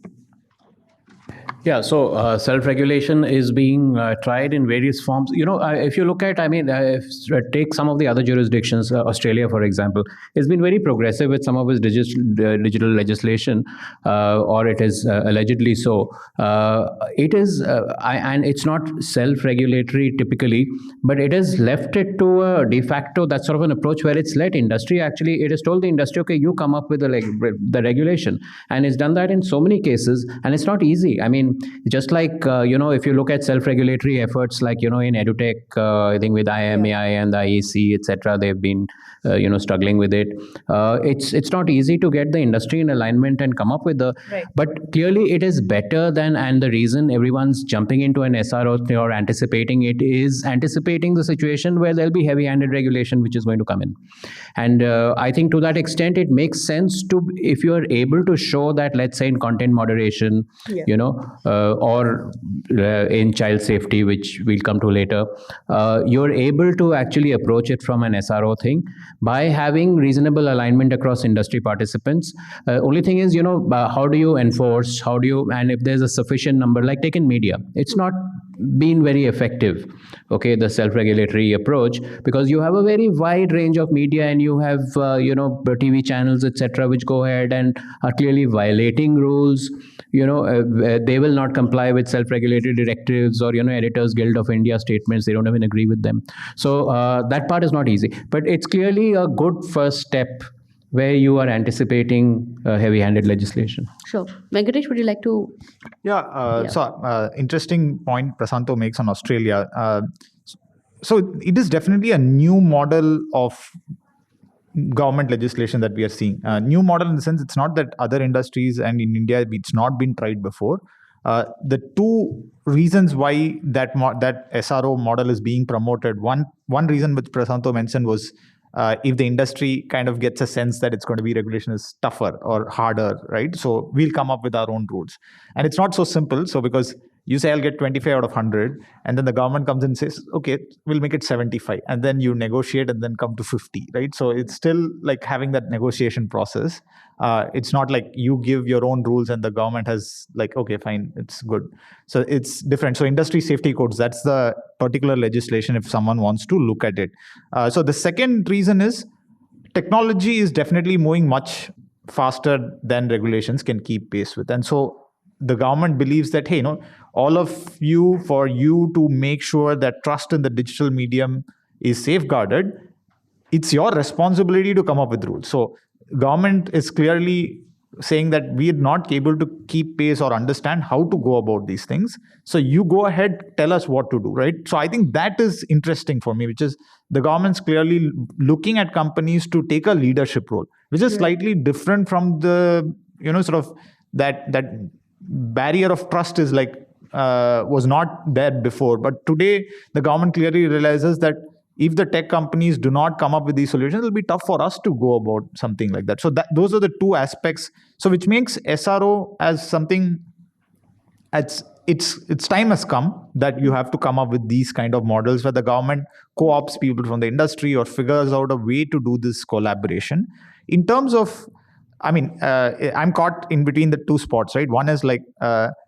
Yeah, so self-regulation is being tried in various forms. If you look at, take some of the other jurisdictions, Australia, for example, it's been very progressive with some of its digital legislation, or it is allegedly so. It is, and it's not self-regulatory typically, but it has left it to a de facto, that sort of an approach where it's let industry actually, it has told the industry, okay, you come up with the regulation. And it's done that in so many cases, and it's not easy. Just like, if you look at self-regulatory efforts, like, in edutech, I think with IMAI and the IEC, etc., they've been, struggling with it. It's not easy to get the industry in alignment and come up with but clearly it is better than, and the reason everyone's jumping into an SRO or anticipating it is anticipating the situation where there'll be heavy-handed regulation which is going to come in. And I think to that extent, it makes sense to, if you're able to show that, let's say in content moderation, or in child safety, which we'll come to later, you're able to actually approach it from an SRO thing by having reasonable alignment across industry participants. Only thing is, how do you enforce? And if there's a sufficient number, like take in media, it's not been very effective, okay, the self-regulatory approach, because you have a very wide range of media and you have, TV channels, etc., which go ahead and are clearly violating rules. They will not comply with self-regulatory directives or, Editors Guild of India statements. They don't even agree with them. So that part is not easy, but it's clearly a good first step where you are anticipating heavy-handed legislation. Sure. Venkatesh, would you like to? So interesting point Prasanto makes on Australia. So it is definitely a new model of government legislation that we are seeing. New model in the sense, it's not that other industries and in India it's not been tried before. The two reasons why that SRO model is being promoted, one reason which Prasanto mentioned was if the industry kind of gets a sense that it's going to be regulation is tougher or harder, right? So we'll come up with our own rules. And it's not so simple. So because you say I'll get 25 out of 100, and then the government comes and says, okay, we'll make it 75. And then you negotiate and then come to 50, right? So it's still like having that negotiation process. It's not like you give your own rules and the government has like, okay, fine, it's good. So it's different. So industry safety codes, that's the particular legislation if someone wants to look at it. So the second reason is technology is definitely moving much faster than regulations can keep pace with. And so the government believes that, hey, all of you, for you to make sure that trust in the digital medium is safeguarded, it's your responsibility to come up with rules. So government is clearly saying that we are not able to keep pace or understand how to go about these things. So you go ahead, tell us what to do, right? So I think that is interesting for me, which is the government's clearly looking at companies to take a leadership role, which is slightly different from the, sort of that barrier of trust is like, was not there before. But today, the government clearly realizes that if the tech companies do not come up with these solutions, it'll be tough for us to go about something like that. So those are the two aspects. So which makes SRO as something, its time has come that you have to come up with these kind of models where the government co-ops people from the industry or figures out a way to do this collaboration. In terms of, I'm caught in between the two spots, right? One is like,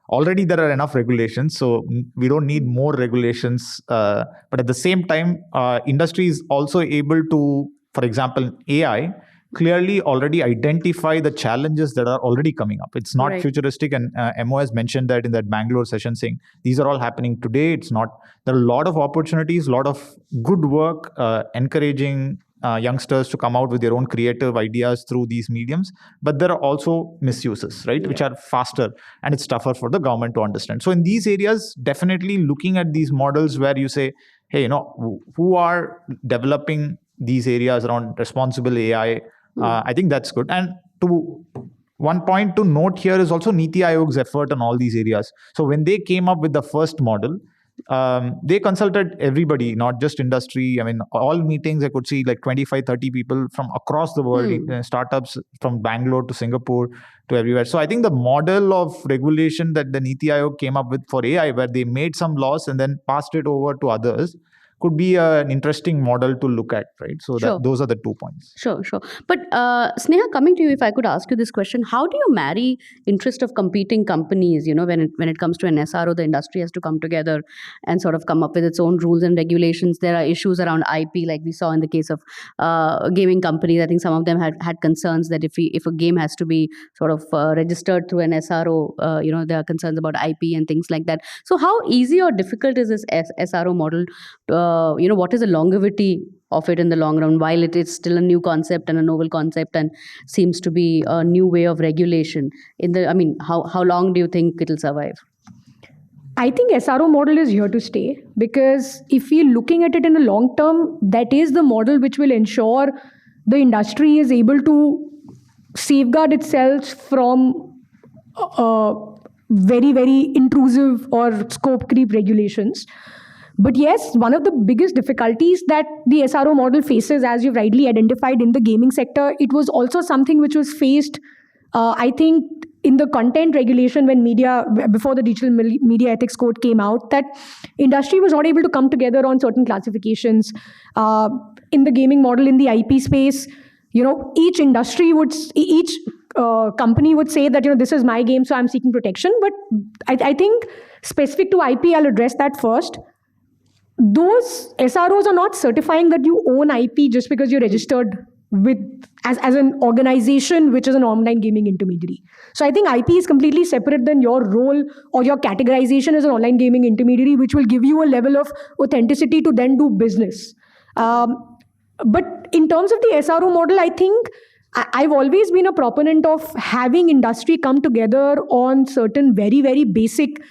already there are enough regulations, so we don't need more regulations. But at the same time, industry is also able to, for example, AI, clearly already identify the challenges that are already coming up. It's not futuristic, and Mo has mentioned that in that Bangalore session, saying these are all happening today. It's not. There are a lot of opportunities, a lot of good work, encouraging youngsters to come out with their own creative ideas through these mediums, but there are also misuses, right, which are faster and it's tougher for the government to understand. So in these areas, definitely looking at these models where you say, hey, who are developing these areas around responsible AI, I think that's good. And one point to note here is also MeitY Ayog's effort on all these areas. So when they came up with the first model, they consulted everybody, not just industry. All meetings I could see like 25, 30 people from across the world, startups from Bangalore to Singapore to everywhere. So I think the model of regulation that the MeitY Ayog came up with for AI, where they made some laws and then passed it over to others, could be an interesting model to look at, right? So those are the 2 points. Sure. But Sneha, coming to you, if I could ask you this question, how do you marry interest of competing companies? When it comes to an SRO, the industry has to come together and sort of come up with its own rules and regulations. There are issues around IP, like we saw in the case of gaming companies. I think some of them had concerns that if a game has to be sort of registered through an SRO, there are concerns about IP and things like that. So how easy or difficult is this SRO model? What is the longevity of it in the long run, while it is still a new concept and a novel concept and seems to be a new way of regulation? How long do you think it'll survive? I think SRO model is here to stay, because if we're looking at it in the long term, that is the model which will ensure the industry is able to safeguard itself from very, very intrusive or scope creep regulations. But yes, one of the biggest difficulties that the SRO model faces, as you've rightly identified in the gaming sector, it was also something which was faced, I think, in the content regulation when before the digital media ethics code came out, that industry was not able to come together on certain classifications. In the gaming model, in the IP space, each company would say that, this is my game, so I'm seeking protection. But I think specific to IP, I'll address that first. Those SROs are not certifying that you own IP just because you're registered as an organization which is an online gaming intermediary. So I think IP is completely separate than your role or your categorization as an online gaming intermediary, which will give you a level of authenticity to then do business. But in terms of the SRO model, I think I've always been a proponent of having industry come together on certain very, very basic,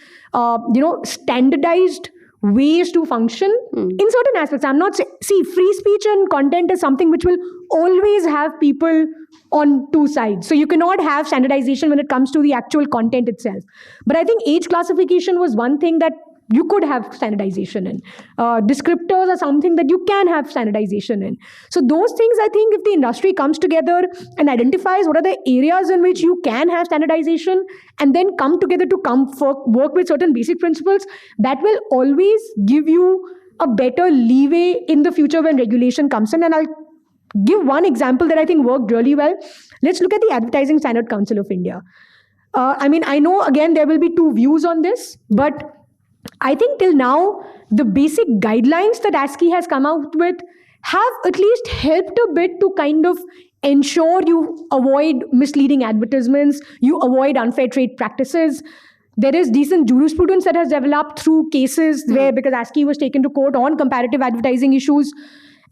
standardized ways to function in certain aspects. I'm not see, free speech and content is something which will always have people on two sides. So you cannot have standardization when it comes to the actual content itself. But I think age classification was one thing that you could have standardization in. Descriptors are something that you can have standardization in. So those things, I think, if the industry comes together and identifies what are the areas in which you can have standardization and then come together to work with certain basic principles, that will always give you a better leeway in the future when regulation comes in. And I'll give one example that I think worked really well. Let's look at the Advertising Standard Council of India. I know, again, there will be two views on this, but I think till now, the basic guidelines that ASCI has come out with have at least helped a bit to kind of ensure you avoid misleading advertisements, you avoid unfair trade practices. There is decent jurisprudence that has developed through cases where, because ASCI was taken to court on comparative advertising issues.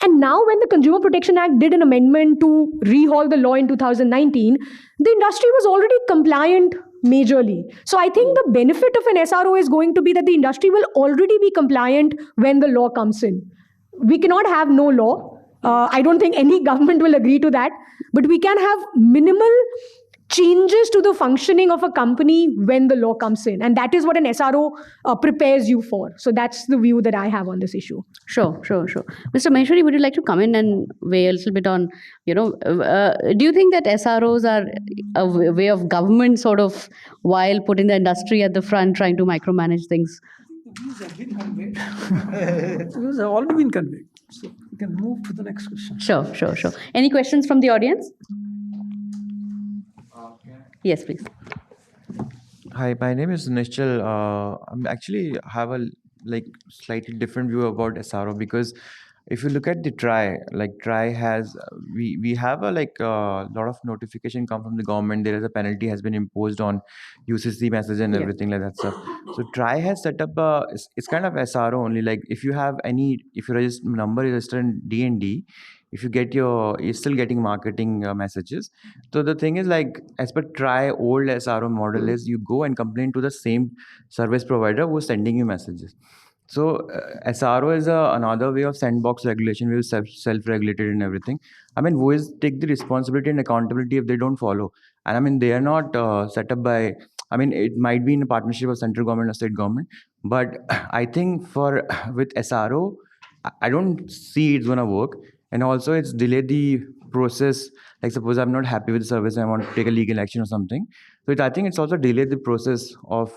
And now when the Consumer Protection Act did an amendment to rehaul the law in 2019, the industry was already compliant majorly. So I think the benefit of an SRO is going to be that the industry will already be compliant when the law comes in. We cannot have no law. I don't think any government will agree to that. But we can have minimal changes to the functioning of a company when the law comes in. And that is what an SRO prepares you for. So that's the view that I have on this issue. Sure. Mr. Maheshwari, would you like to come in and weigh a little bit on, do you think that SROs are a way of government sort of, while putting the industry at the front, trying to micromanage things? Views have been conveyed. Views have already been conveyed. So we can move to the next question. Sure. Any questions from the audience? Yes, please. Hi, my name is Nishchal. I'm actually have a slightly different view about SRO, because if you look at the TRAI has we have a lot of notification come from the government. There is a penalty has been imposed on UCC message and everything like that stuff. So TRAI has set up it's kind of SRO only. Like if you number is registered in D&D, if you get you're still getting marketing messages. So the thing is, as per TRAI old SRO model is you go and complain to the same service provider who's sending you messages. So SRO is another way of sandbox regulation. We're self-regulated and everything. Who is take the responsibility and accountability if they don't follow? And they are not set up by, it might be in a partnership of central government or state government. But I think with SRO, I don't see it's going to work. And also it's delayed the process. Like suppose I'm not happy with the service and I want to take a legal action or something. So I think it's also delayed the process of,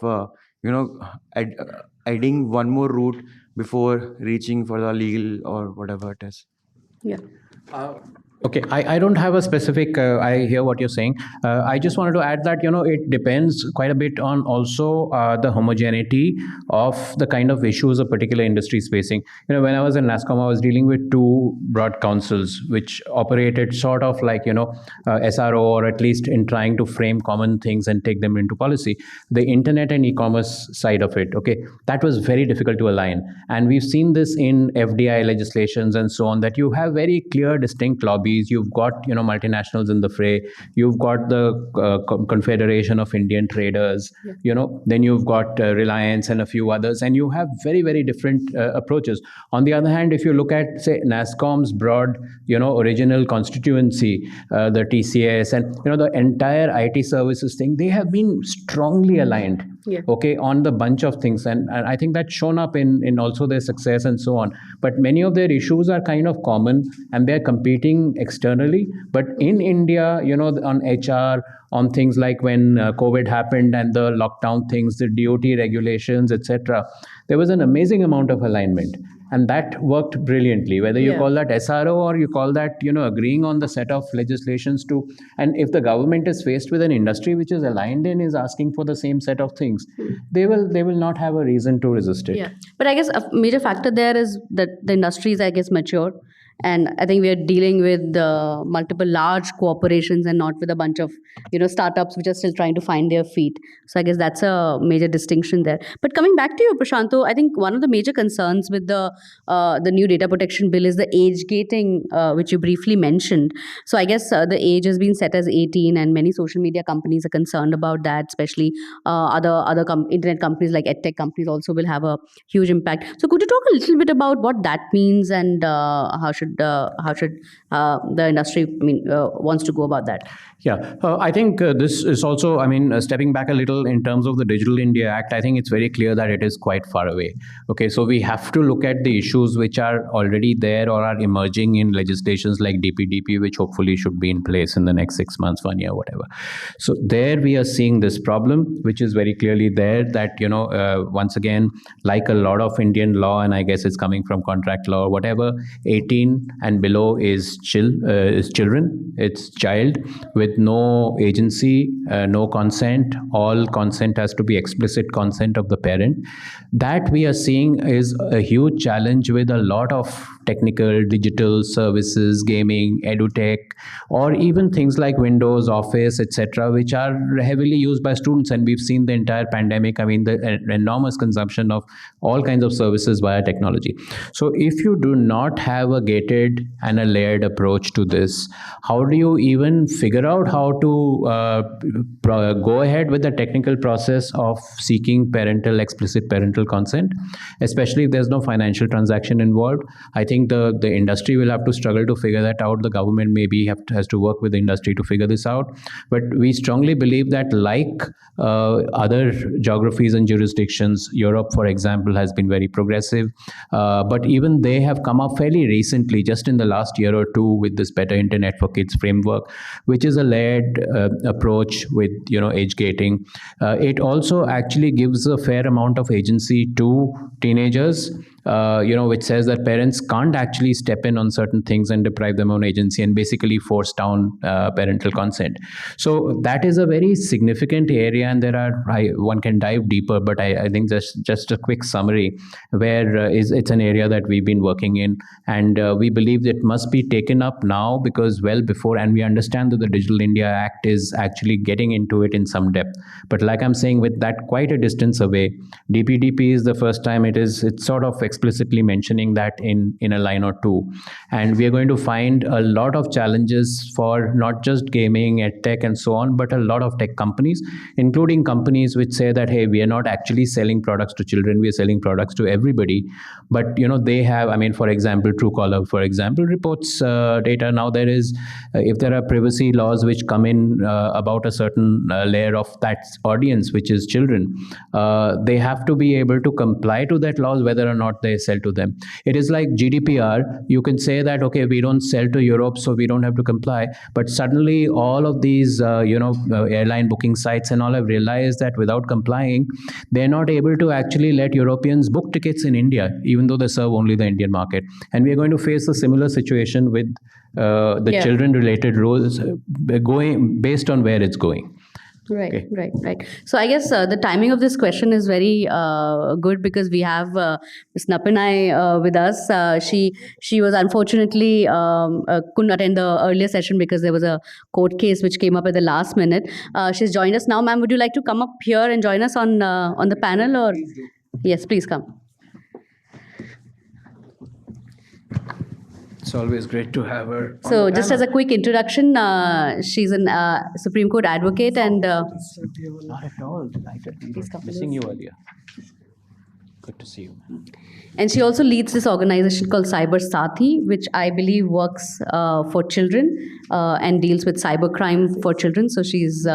adding one more route before reaching for the legal or whatever it is. Yeah. Okay, I don't have a specific, I hear what you're saying. I just wanted to add that, it depends quite a bit on also the homogeneity of the kind of issues a particular industry is facing. When I was in NASSCOM, I was dealing with two broad councils, which operated sort of like, SRO, or at least in trying to frame common things and take them into policy. The internet and e-commerce side of it, okay, that was very difficult to align. And we've seen this in FDI legislations and so on, that you have very clear, distinct lobbies. You've got multinationals in the fray. You've got the Confederation of Indian Traders. Then you've got Reliance and a few others, and you have very, very different approaches. On the other hand, if you look at say NASSCOM's broad original constituency, the TCS and the entire IT services thing, they have been strongly aligned. okay, on the bunch of things. And I think that's shown up in also their success and so on. But many of their issues are kind of common and they're competing externally. But in India, on HR, on things like when COVID happened and the lockdown things, the DOT regulations, etc., there was an amazing amount of alignment. And that worked brilliantly, whether you call that SRO or you call that, agreeing on the set of legislations to, and if the government is faced with an industry which is aligned in, is asking for the same set of things, they will not have a reason to resist it. Yeah. But I guess a major factor there is that the industry is, I guess, mature. And I think we are dealing with multiple large corporations and not with a bunch of, startups which are still trying to find their feet. So I guess that's a major distinction there. But coming back to you, Prasanto, I think one of the major concerns with the new data protection bill is the age gating, which you briefly mentioned. So I guess the age has been set as 18, and many social media companies are concerned about that, especially other internet companies like edtech companies also will have a huge impact. So could you talk a little bit about what that means and how should the industry wants to go about that? Yeah, I think this is also, stepping back a little in terms of the Digital India Act, I think it's very clear that it is quite far away. Okay, so we have to look at the issues which are already there or are emerging in legislations like DPDP, which hopefully should be in place in the next 6 months, 1 year, whatever. So there we are seeing this problem, which is very clearly there that, once again, like a lot of Indian law, and I guess it's coming from contract law or whatever, 18 and below is children, it's child with no agency, no consent. All consent has to be explicit consent of the parent. That we are seeing is a huge challenge with a lot of technical, digital services, gaming, edutech, or even things like Windows, Office, etc., which are heavily used by students. And we've seen the entire pandemic, the enormous consumption of all kinds of services via technology. So if you do not have a gated and a layered approach to this, how do you even figure out how to go ahead with the technical process of seeking explicit parental consent, especially if there's no financial transaction involved? I think the industry will have to struggle to figure that out. The government maybe has to work with the industry to figure this out. But we strongly believe that, like other geographies and jurisdictions, Europe, for example, has been very progressive. But even they have come up fairly recently, just in the last year or two, with this Better Internet for Kids framework, which is a layered approach with age gating. It also actually gives a fair amount of agency to teenagers, which says that parents can't actually step in on certain things and deprive them of agency and basically force down parental consent. So that is a very significant area, and one can dive deeper, but I think just a quick summary where it's an area that we've been working in, and we believe it must be taken up now, because well before, and we understand that the Digital India Act is actually getting into it in some depth. But like I'm saying, with that quite a distance away, DPDP is the first time it's sort of explicitly mentioning that in a line or two. And we are going to find a lot of challenges for not just gaming, edtech, and so on, but a lot of tech companies, including companies which say that, hey, we are not actually selling products to children, we are selling products to everybody. But they have, for example, Truecaller, for example, reports data. Now there is, if there are privacy laws which come in about a certain layer of that audience, which is children, they have to be able to comply to that laws, whether or not they sell to them. It is like GDPR. You can say that, okay, we don't sell to Europe, so we don't have to comply. But suddenly all of these, airline booking sites and all have realized that without complying, they're not able to actually let Europeans book tickets in India, even though they serve only the Indian market. And we're going to face a similar situation with the children-related rules going based on where it's going. Right, okay. Right. So I guess the timing of this question is very good, because we have Ms. Nappinai with us. She was unfortunately couldn't attend the earlier session because there was a court case which came up at the last minute. She's joined us now. Ma'am, would you like to come up here and join us on the panel? Or yes, please come. It's always great to have her. So just as a quick introduction, she's a Supreme Court advocate and... Not at all. Delighted. Missing you earlier. Good to see you. And she also leads this organization called Saathi, which I believe works for children and deals with cybercrime for children. So she's...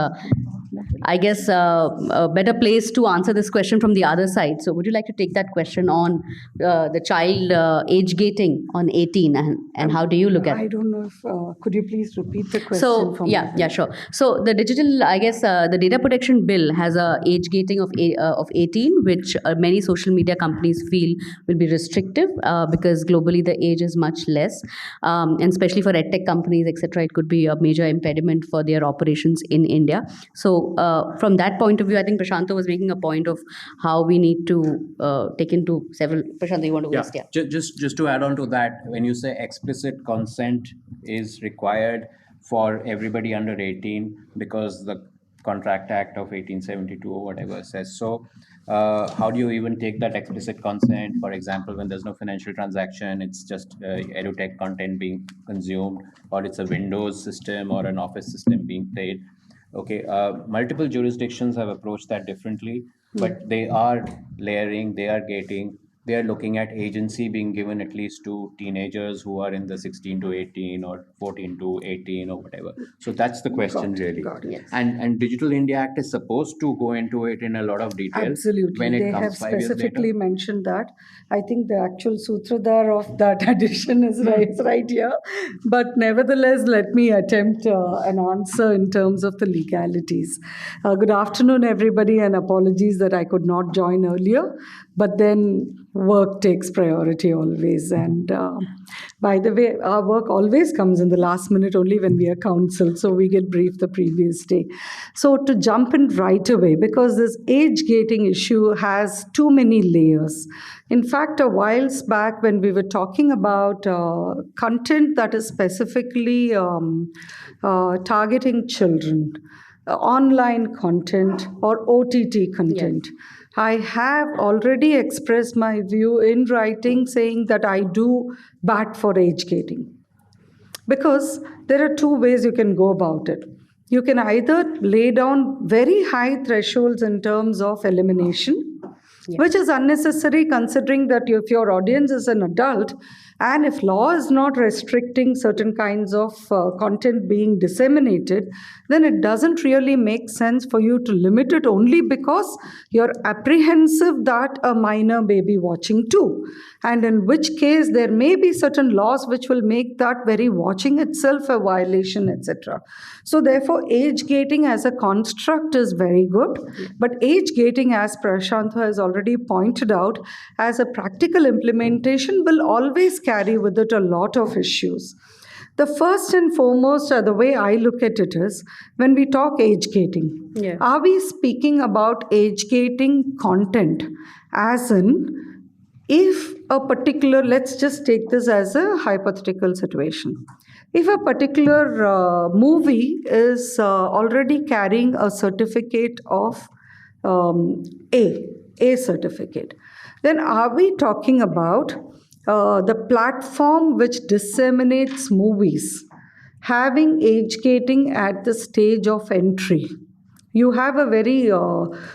I guess, a better place to answer this question from the other side. So would you like to take that question on the child age gating on 18 and how do you look at it? I don't know if, could you please repeat the question So, for me? yeah, sure. So the digital, I guess, the data protection bill has a age gating of 18, which many social media companies feel will be restrictive because globally the age is much less. And especially for edtech companies, etc., it could be a major impediment for their operations in India. So from that point of view, I think Prasanto was making a point of how we need to take into several. Prasanto, you want to go next? Yeah. Just to add on to that, when you say explicit consent is required for everybody under 18 because the Contract Act of 1872 or whatever says so, how do you even take that explicit consent? For example, when there's no financial transaction, it's just edutech content being consumed, or it's a Windows system or an Office system being played. Okay, multiple jurisdictions have approached that differently, but they are layering, they are gating, they are looking at agency being given at least to teenagers who are in the 16 to 18 or 14 to 18 or whatever. So that's the question really. Yes. And Digital India Act is supposed to go into it in a lot of detail. Absolutely. When it they comes have 5 years specifically later. mentioned that. I think the actual sutradhar of that addition is right here. But nevertheless, let me attempt an answer in terms of the legalities. Good afternoon, everybody, and apologies that I could not join earlier. But then work takes priority always. And by the way, our work always comes in the last minute only when we are counsel. So we get briefed the previous day. So to jump in right away, because this age gating issue has too many layers. In fact, a while back when we were talking about content that is specifically targeting children, online content or OTT content, I have already expressed my view in writing saying that I do bat for age gating. Because there are two ways you can go about it. You can either lay down very high thresholds in terms of elimination, which is unnecessary considering that if your audience is an adult and if law is not restricting certain kinds of content being disseminated, then it doesn't really make sense for you to limit it only because you're apprehensive that a minor may be watching too. And in which case there may be certain laws which will make that very watching itself a violation, etc. So therefore, age gating as a construct is very good. But age gating, as Prasanto has already pointed out, as a practical implementation will always carry with it a lot of issues. The first and foremost, the way I look at it is, when we talk age gating, are we speaking about age gating content as in, if a particular, let's just take this as a hypothetical situation. If a particular movie is already carrying a certificate of A certificate, then are we talking about the platform which disseminates movies having age gating at the stage of entry? You have a very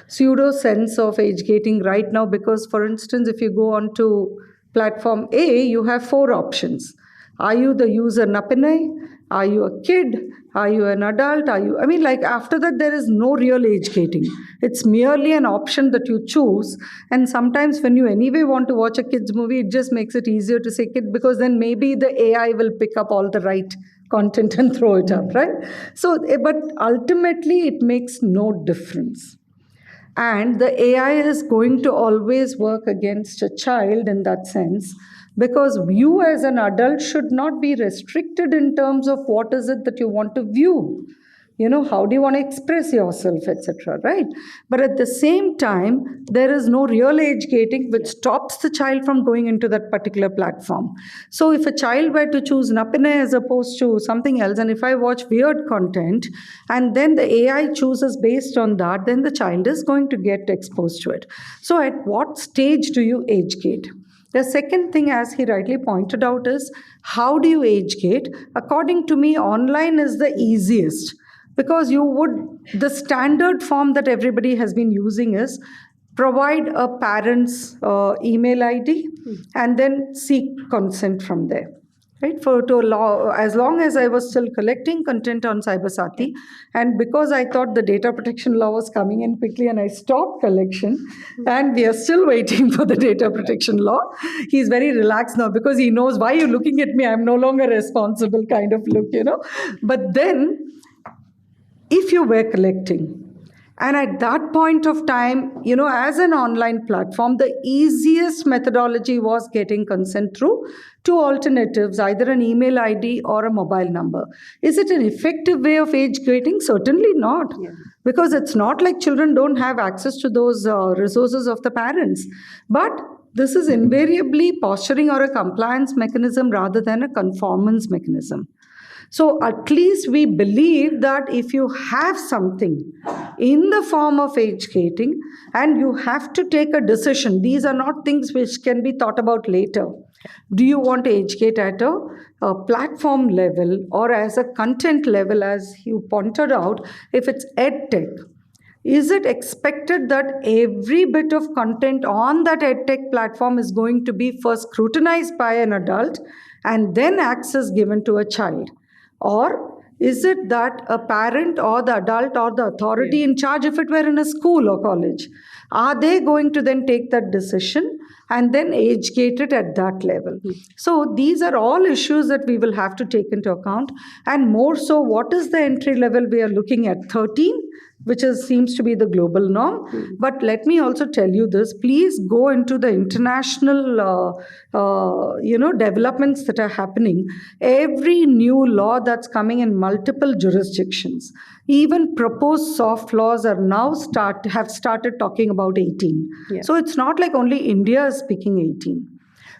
pseudo sense of age gating right now because, for instance, if you go on to platform A, you have 4 options. Are you the user Nappinai? Are you a kid? Are you an adult? After that, there is no real age gating. It's merely an option that you choose. And sometimes when you anyway want to watch a kid's movie, it just makes it easier to say kid because then maybe the AI will pick up all the right content and throw it up, right? So, but ultimately, it makes no difference. And the AI is going to always work against a child in that sense, because you as an adult should not be restricted in terms of what is it that you want to view. How do you want to express yourself, etc., right? But at the same time, there is no real age gating which stops the child from going into that particular platform. So if a child were to choose Nappinai as opposed to something else, and if I watch weird content, and then the AI chooses based on that, then the child is going to get exposed to it. So at what stage do you age gate? The second thing, as he rightly pointed out, is how do you age gate? According to me, online is the easiest. Because the standard form that everybody has been using is provide a parent's email ID and then seek consent from there. right? As long as I was still collecting content on Saathi, and because I thought the data protection law was coming in quickly, and I stopped collection, and we are still waiting for the data protection law. He's very relaxed now because he knows, why you're looking at me, I'm no longer responsible kind of look, But then, if you were collecting, and at that point of time, as an online platform, the easiest methodology was getting consent through two alternatives, either an email ID or a mobile number. Is it an effective way of age gating? Certainly not. Yeah. Because it's not like children don't have access to those resources of the parents. But this is invariably posturing or a compliance mechanism rather than a conformance mechanism. So at least we believe that if you have something in the form of age gating and you have to take a decision, these are not things which can be thought about later. Do you want to age gate at a platform level or as a content level, as you pointed out, if it's edtech? Is it expected that every bit of content on that edtech platform is going to be first scrutinized by an adult and then access given to a child? Or is it that a parent or the adult or the authority in charge, if it were in a school or college, are they going to then take that decision and then age gate it at that level? So these are all issues that we will have to take into account. And more so, what is the entry level we are looking at? 13, which seems to be the global norm. But let me also tell you this, please go into the international developments that are happening. Every new law that's coming in multiple jurisdictions, even proposed soft laws are now have started talking about 18. Yeah. So it's not like only India is speaking 18.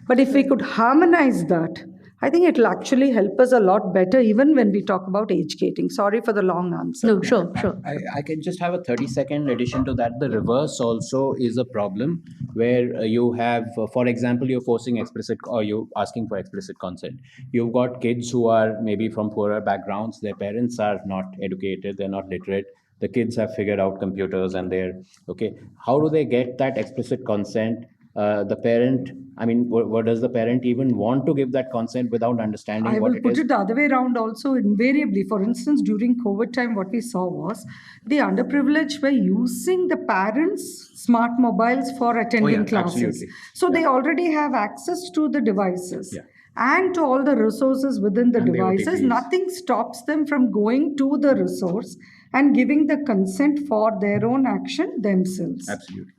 But if we could harmonize that, I think it will actually help us a lot better even when we talk about age gating. Sorry for the long answer. No, sure. I can just have a 30-second addition to that. The reverse also is a problem where you have, for example, you're forcing explicit or you're asking for explicit consent. You've got kids who are maybe from poorer backgrounds. Their parents are not educated. They're not literate. The kids have figured out computers and they're, okay. How do they get that explicit consent? The parent, what does the parent even want to give that consent without understanding what it is? I will put it the other way around also, invariably. For instance, during COVID time, what we saw was the underprivileged were using the parents' smart mobiles for attending classes. Absolutely. So they already have access to the devices. Yeah. And to all the resources within the devices. Nothing stops them from going to the resource and giving the consent for their own action themselves. Absolutely.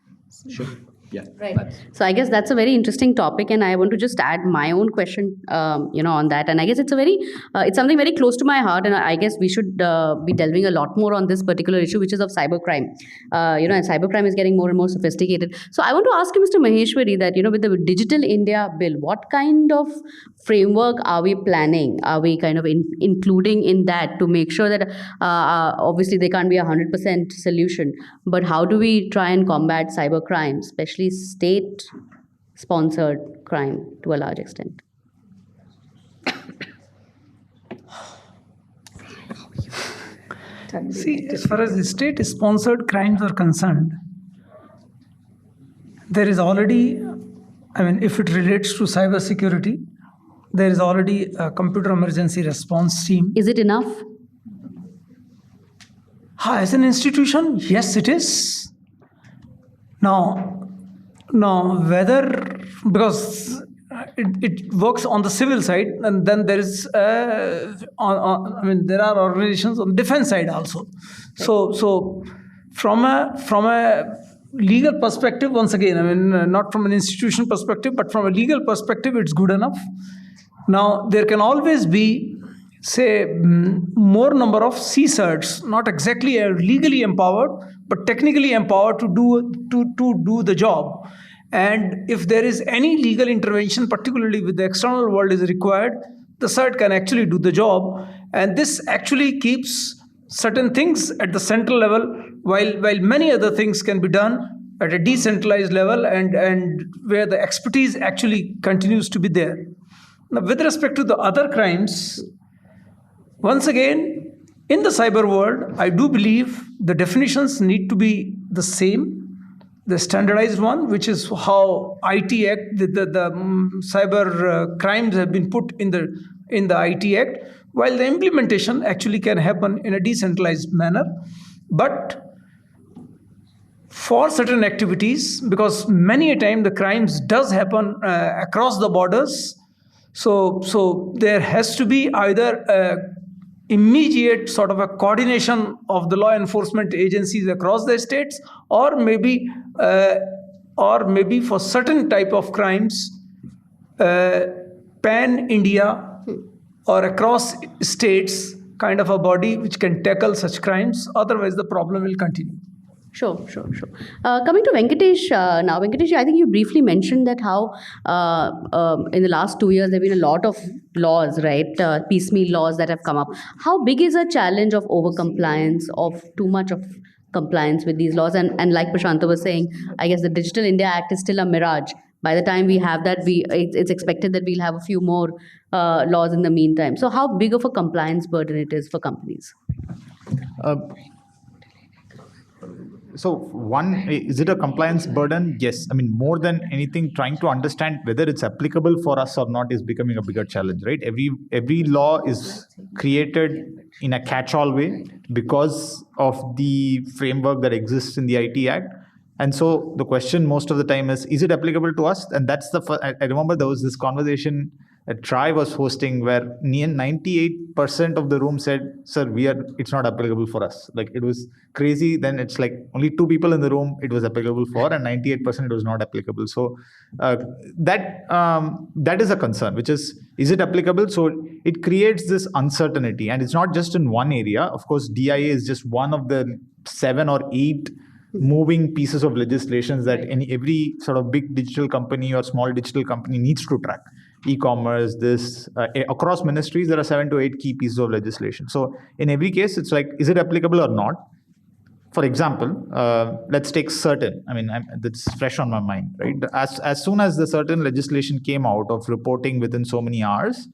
Sure. Yeah, right. So I guess that's a very interesting topic, and I want to just add my own question, on that. And I guess it's something very close to my heart, and I guess we should be delving a lot more on this particular issue, which is of cybercrime. And cybercrime is getting more and more sophisticated. So I want to ask you, Mr. Maheshwari, that with the Digital India Bill, what kind of framework are we planning? Are we kind of including in that to make sure that obviously there can't be 100% solution, but how do we try and combat cybercrime, especially state-sponsored crime to a large extent? See, as far as the state-sponsored crimes are concerned, there is already, if it relates to cybersecurity, there is already a computer emergency response team. Is it enough? As an institution, yes, it is. Now, whether, because it works on the civil side, and then there is, there are organizations on the defense side also. So from a legal perspective, once again, not from an institution perspective, but from a legal perspective, it's good enough. Now, there can always be, say, more number of CSIRTs, not exactly legally empowered, but technically empowered to do the job. And if there is any legal intervention, particularly with the external world, is required, the CERT can actually do the job. And this actually keeps certain things at the central level, while many other things can be done at a decentralized level and where the expertise actually continues to be there. Now, with respect to the other crimes, once again, in the cyber world, I do believe the definitions need to be the same. the standardized one, which is how IT Act, the cyber crimes have been put in the IT Act, while the implementation actually can happen in a decentralized manner. But for certain activities, because many a time the crimes does happen across the borders, so there has to be either a immediate sort of a coordination of the law enforcement agencies across the states, or maybe for certain type of crimes, pan India or across states kind of a body which can tackle such crimes. Otherwise, the problem will continue. Sure. Coming to Venkatesh now. Venkatesh, I think you briefly mentioned that how in the last 2 years there have been a lot of laws, right? Piecemeal laws that have come up. How big is a challenge of over-compliance, of too much of compliance with these laws? And like Prasanto was saying, I guess the Digital India Act is still a mirage. By the time we have that, it's expected that we'll have a few more laws in the meantime. So how big of a compliance burden it is for companies? So one, is it a compliance burden? Yes. I mean, more than anything, trying to understand whether it's applicable for us or not is becoming a bigger challenge, right? Every law is created in a catch-all way because of the framework that exists in the IT Act. And so the question most of the time is it applicable to us? And that's the first. I remember there was this conversation that Try was hosting where 98% of the room said, sir, it's not applicable for us. Like, it was crazy. Then it's like only 2 people in the room it was applicable for, and 98% it was not applicable. So that is a concern, which is it applicable? So it creates this uncertainty, and it's not just in one area. Of course, DIA is just one of the 7 or 8 moving pieces of legislation that every sort of big digital company or small digital company needs to track. E-commerce, across ministries, there are 7 to 8 key pieces of legislation. So in every case, it's like, is it applicable or not? For example, let's take certain. I mean, that's fresh on my mind, right? As soon as the certain legislation came out of reporting within so many hours,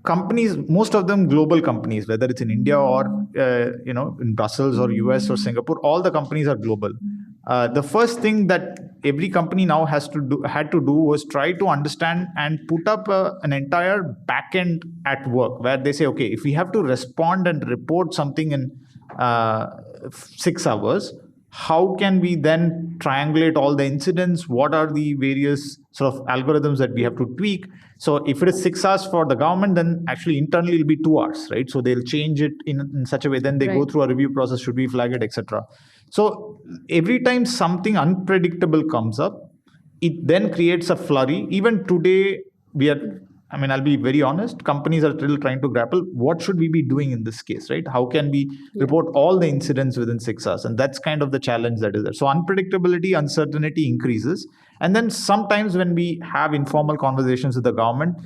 companies, most of them global companies, whether it's in India or in Brussels or US or Singapore, all the companies are global. The first thing that every company now had to do was try to understand and put up an entire backend at work where they say, okay, if we have to respond and report something in 6 hours, how can we then triangulate all the incidents? What are the various sort of algorithms that we have to tweak? So if it is 6 hours for the government, then actually internally it'll be 2 hours, right? So they'll change it in such a way. Then they go through a review process, should we flag it, etc. So every time something unpredictable comes up, it then creates a flurry. Even today, I'll be very honest, companies are still trying to grapple, what should we be doing in this case, right? How can we report all the incidents within 6 hours? And that's kind of the challenge that is there. So unpredictability, uncertainty increases. And then sometimes when we have informal conversations with the government,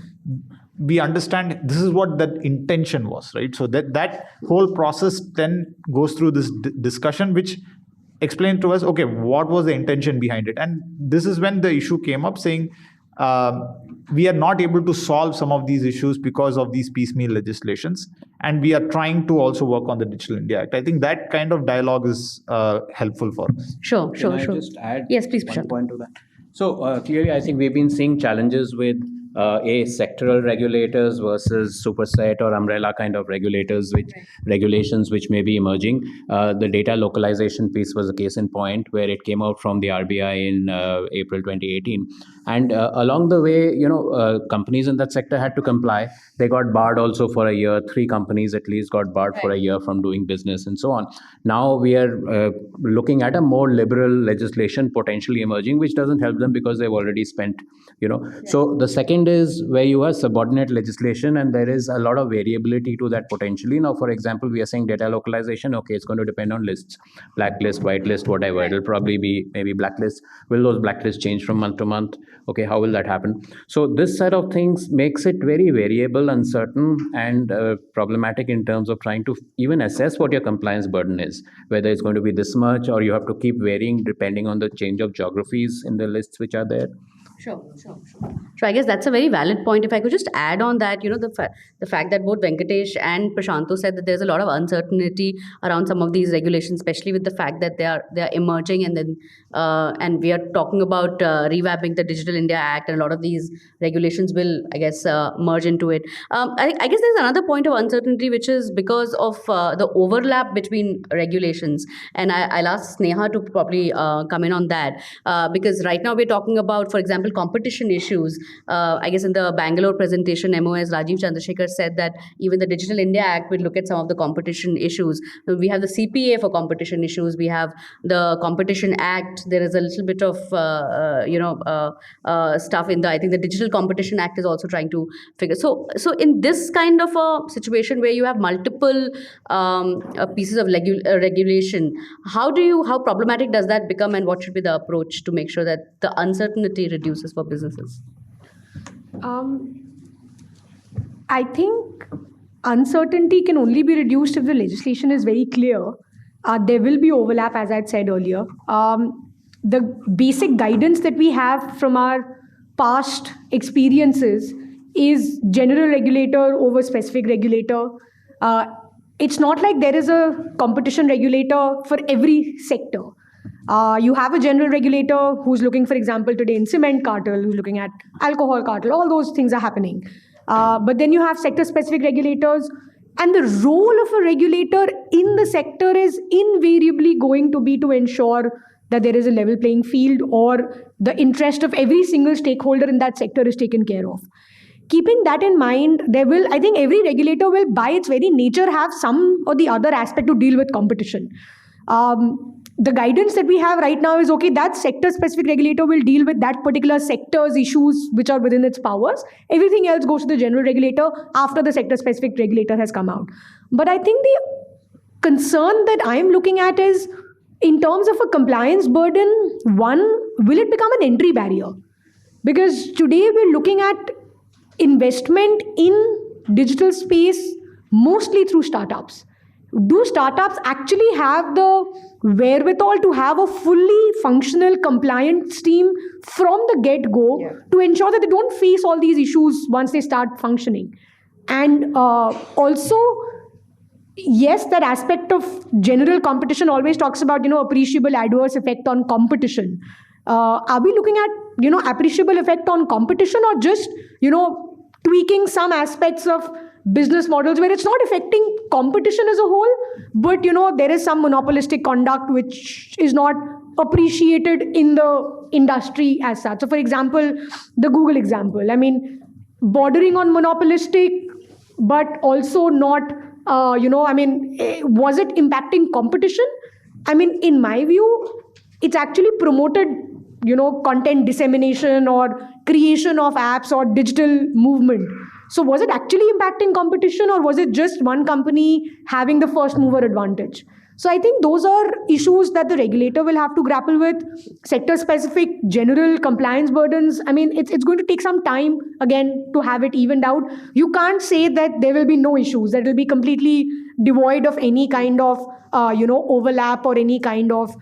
we understand this is what that intention was, right? So that whole process then goes through this discussion, which explained to us, okay, what was the intention behind it? And this is when the issue came up saying, we are not able to solve some of these issues because of these piecemeal legislations, and we are trying to also work on the Digital India Act. I think that kind of dialogue is helpful for us. Sure. Can I just add yes, please, one point to that? So clearly, I think we've been seeing challenges with sectoral regulators versus superset or umbrella kind of regulations which may be emerging. The data localization piece was a case in point where it came out from the RBI in April 2018. And along the way, companies in that sector had to comply. They got barred also for a year. 3 companies at least got barred for a year from doing business and so on. Now we are looking at a more liberal legislation potentially emerging, which doesn't help them because they've already spent, So the second is where you have subordinate legislation, and there is a lot of variability to that potentially. Now, for example, we are saying data localization. Okay, it's going to depend on lists, blacklist, whitelist, whatever. It'll probably be maybe blacklist. Will those blacklists change from month to month? Okay, how will that happen? So this set of things makes it very variable, uncertain, and problematic in terms of trying to even assess what your compliance burden is, whether it's going to be this much or you have to keep varying depending on the change of geographies in the lists which are there. Sure. So I guess that's a very valid point. If I could just add on that, the fact that both Venkatesh and Prasanto said that there's a lot of uncertainty around some of these regulations, especially with the fact that they are emerging, and then and we are talking about revamping the Digital India Act, and a lot of these regulations will, I guess, merge into it. I guess there's another point of uncertainty, which is because of the overlap between regulations, and I'll ask Sneha to probably come in on that, because right now we're talking about, for example, competition issues. I guess in the Bangalore presentation, MOS Rajiv Chandrasekhar said that even the Digital India Act will look at some of the competition issues. We have the CPA for competition issues. We have the Competition Act. There is a little bit of stuff in the. I think the Digital Competition Act is also trying to figure. So in this kind of a situation where you have multiple pieces of regulation, how problematic does that become, and what should be the approach to make sure that the uncertainty reduces for businesses? I think uncertainty can only be reduced if the legislation is very clear. There will be overlap, as I'd said earlier. The basic guidance that we have from our past experiences is general regulator over specific regulator. It's not like there is a competition regulator for every sector. You have a general regulator who's looking, for example, today in cement cartel, who's looking at alcohol cartel, all those things are happening. But then you have sector-specific regulators, and the role of a regulator in the sector is invariably going to be to ensure that there is a level playing field, or the interest of every single stakeholder in that sector is taken care of. Keeping that in mind, I think every regulator will, by its very nature, have some or the other aspect to deal with competition. The guidance that we have right now is, okay, that sector-specific regulator will deal with that particular sector's issues which are within its powers. Everything else goes to the general regulator after the sector-specific regulator has come out. But I think the concern that I'm looking at is, in terms of a compliance burden, one, will it become an entry barrier? Because today we're looking at investment in digital space mostly through startups. Do startups actually have the wherewithal to have a fully functional compliance team from the get-go to ensure that they don't face all these issues once they start functioning? And also, yes, that aspect of general competition always talks about, appreciable adverse effect on competition. Are we looking at, appreciable effect on competition, or just, tweaking some aspects of business models where it's not affecting competition as a whole, but there is some monopolistic conduct which is not appreciated in the industry as such? So for example, the Google example, bordering on monopolistic, but also not was it impacting competition? In my view, it's actually promoted content dissemination or creation of apps or digital movement. So was it actually impacting competition, or was it just one company having the first mover advantage? So I think those are issues that the regulator will have to grapple with. Sector-specific general compliance burdens, it's going to take some time, again, to have it evened out. You can't say that there will be no issues, that will be completely devoid of any kind of overlap or any kind of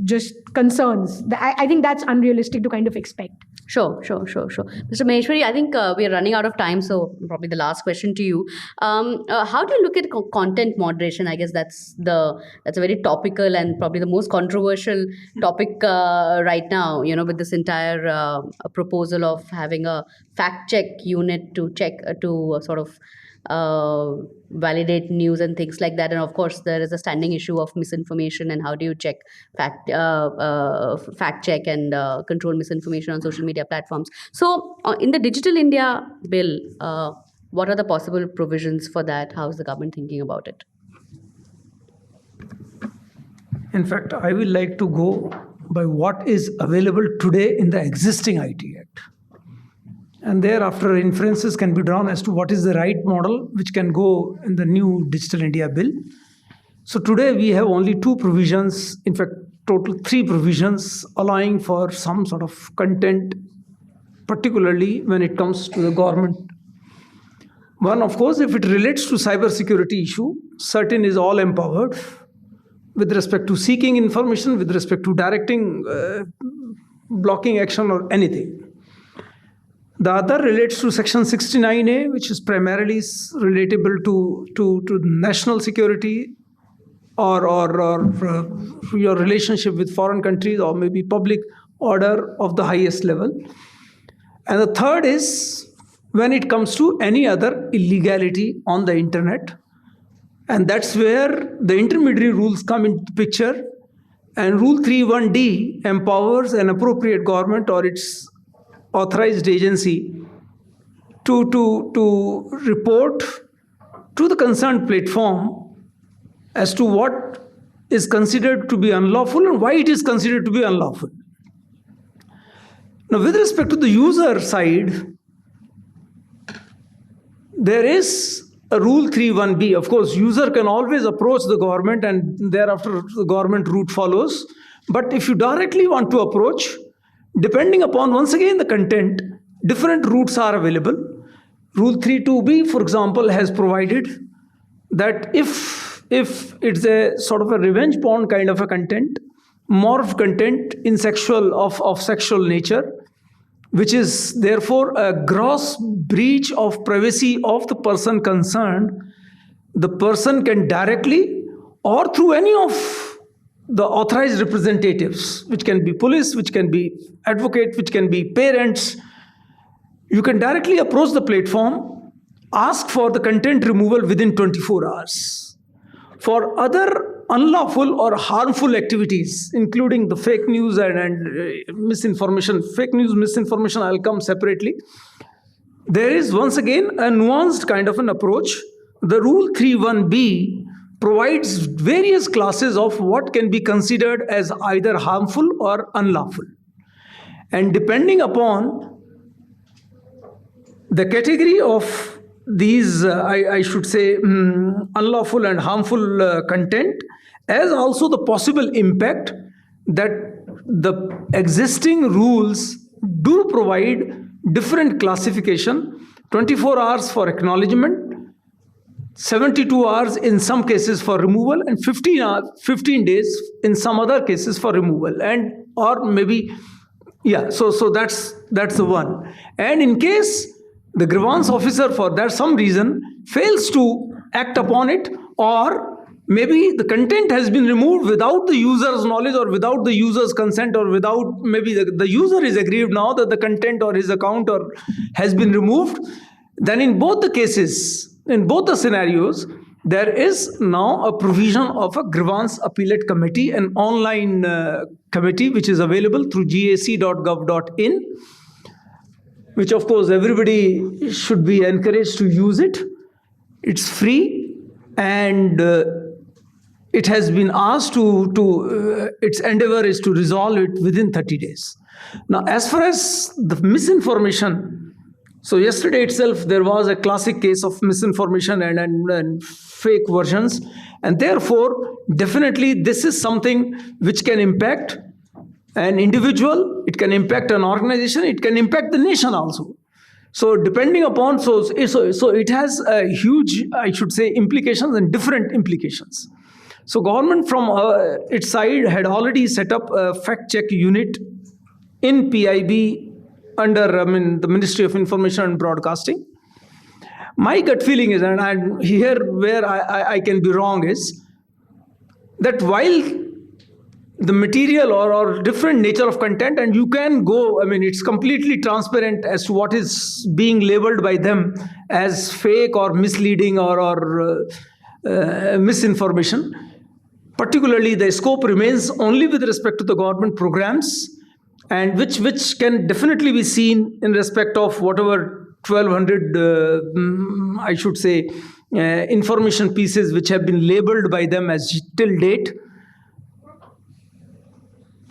just concerns. I think that's unrealistic to kind of expect. Sure. Mr. Maheshwari, I think we are running out of time, so probably the last question to you. How do you look at content moderation? I guess that's a very topical and probably the most controversial topic right now, with this entire proposal of having a fact check unit to check, to sort of validate news and things like that. And of course, there is a standing issue of misinformation, and how do you check fact check and control misinformation on social media platforms. So in the Digital India Bill, what are the possible provisions for that? How is the government thinking about it? In fact, I will like to go by what is available today in the existing IT Act. And thereafter, inferences can be drawn as to what is the right model which can go in the new Digital India Bill. So today we have only 2 provisions, in fact, total 3 provisions allowing for some sort of content, particularly when it comes to the government. One, of course, if it relates to cybersecurity issue, certain is all empowered with respect to seeking information, with respect to directing blocking action or anything. The other relates to Section 69A, which is primarily relatable to national security or your relationship with foreign countries or maybe public order of the highest level. And the third is when it comes to any other illegality on the internet. And that's where the intermediary rules come into the picture. And Rule 3.1D empowers an appropriate government or its authorized agency to report to the concerned platform as to what is considered to be unlawful and why it is considered to be unlawful. Now, with respect to the user side, there is a Rule 3.1b. Of course, user can always approach the government and thereafter the government route follows. But if you directly want to approach, depending upon, once again, the content, different routes are available. Rule 3.2b, for example, has provided that if it's a sort of a revenge porn kind of a content, more of content in of sexual nature, which is therefore a gross breach of privacy of the person concerned, the person can directly or through any of the authorized representatives, which can be police, which can be advocate, which can be parents, you can directly approach the platform, ask for the content removal within 24 hours. For other unlawful or harmful activities, including the fake news and misinformation, fake news, misinformation, I'll come separately. There is once again a nuanced kind of an approach. The Rule 3.1b provides various classes of what can be considered as either harmful or unlawful. And depending upon the category of these, I should say, unlawful and harmful content, as also the possible impact that the existing rules do provide different classification, 24 hours for acknowledgement, 72 hours in some cases for removal, and 15 days in some other cases for removal, and or maybe, yeah, so that's the one. And in case the grievance officer for that some reason fails to act upon it, or maybe the content has been removed without the user's knowledge or without the user's consent, or without, maybe the user is aggrieved now that the content or his account or has been removed, then in both the cases, in both the scenarios, there is now a provision of a grievance appellate committee, an online committee which is available through gac.gov.in, which of course everybody should be encouraged to use it. It's free, and it has been asked its endeavor is to resolve it within 30 days. Now, as far as the misinformation, so yesterday itself there was a classic case of misinformation and fake versions, and therefore definitely this is something which can impact an individual, it can impact an organization, it can impact the nation also. So depending upon, so it has a huge, I should say, implications and different implications. So government from its side had already set up a fact check unit in PIB under the Ministry of Information and Broadcasting. My gut feeling is, and here where I can be wrong, is that while the material or different nature of content, and you can go, it's completely transparent as to what is being labeled by them as fake or misleading or misinformation. Particularly, the scope remains only with respect to the government programs, and which can definitely be seen in respect of whatever 1,200, I should say, information pieces which have been labeled by them as till date.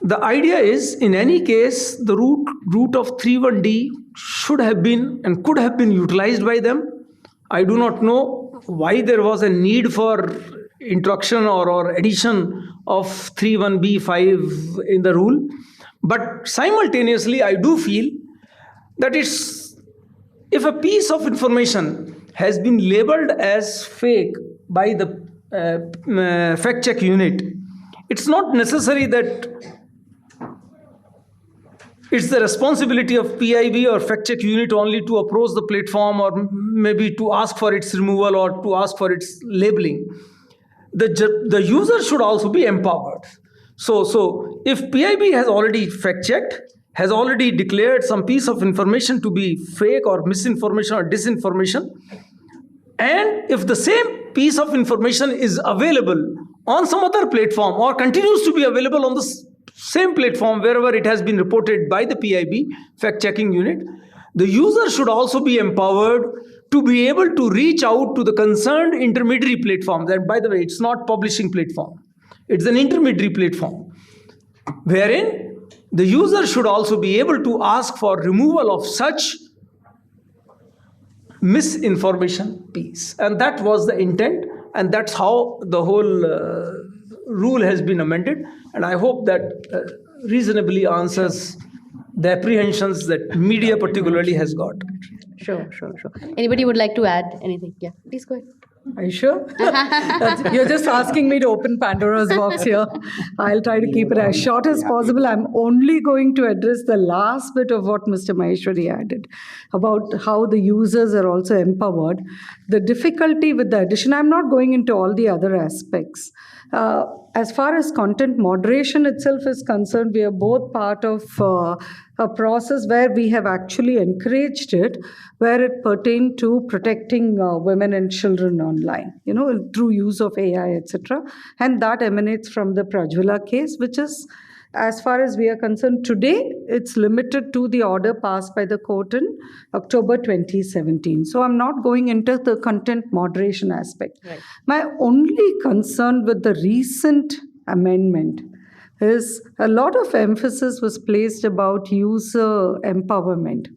The idea is, in any case, the route of 3.1D should have been and could have been utilized by them. I do not know why there was a need for introduction or addition of 3.1B5 in the rule. But simultaneously, I do feel that if a piece of information has been labeled as fake by the fact check unit, it's not necessary that it's the responsibility of PIB or fact check unit only to approach the platform or maybe to ask for its removal or to ask for its labeling. The user should also be empowered. So if PIB has already fact checked, has already declared some piece of information to be fake or misinformation or disinformation, and if the same piece of information is available on some other platform or continues to be available on the same platform wherever it has been reported by the PIB fact-checking unit, the user should also be empowered to be able to reach out to the concerned intermediary platform. And by the way, it's not publishing platform. It's an intermediary platform, wherein the user should also be able to ask for removal of such misinformation piece. And that was the intent, and that's how the whole rule has been amended. And I hope that reasonably answers the apprehensions that media particularly has got. Sure. Anybody would like to add anything? Yeah, please go ahead. Are you sure? You're just asking me to open Pandora's box here. I'll try to keep it as short as possible. I'm only going to address the last bit of what Mr. Maheshwari added about how the users are also empowered. The difficulty with the addition, I'm not going into all the other aspects. As far as content moderation itself is concerned, we are both part of a process where we have actually encouraged it, where it pertained to protecting women and children online, through use of AI, etc. And that emanates from the Prajwala case, which is, as far as we are concerned today, it's limited to the order passed by the court in October 2017. So I'm not going into the content moderation aspect. Right. My only concern with the recent amendment is a lot of emphasis was placed about user empowerment.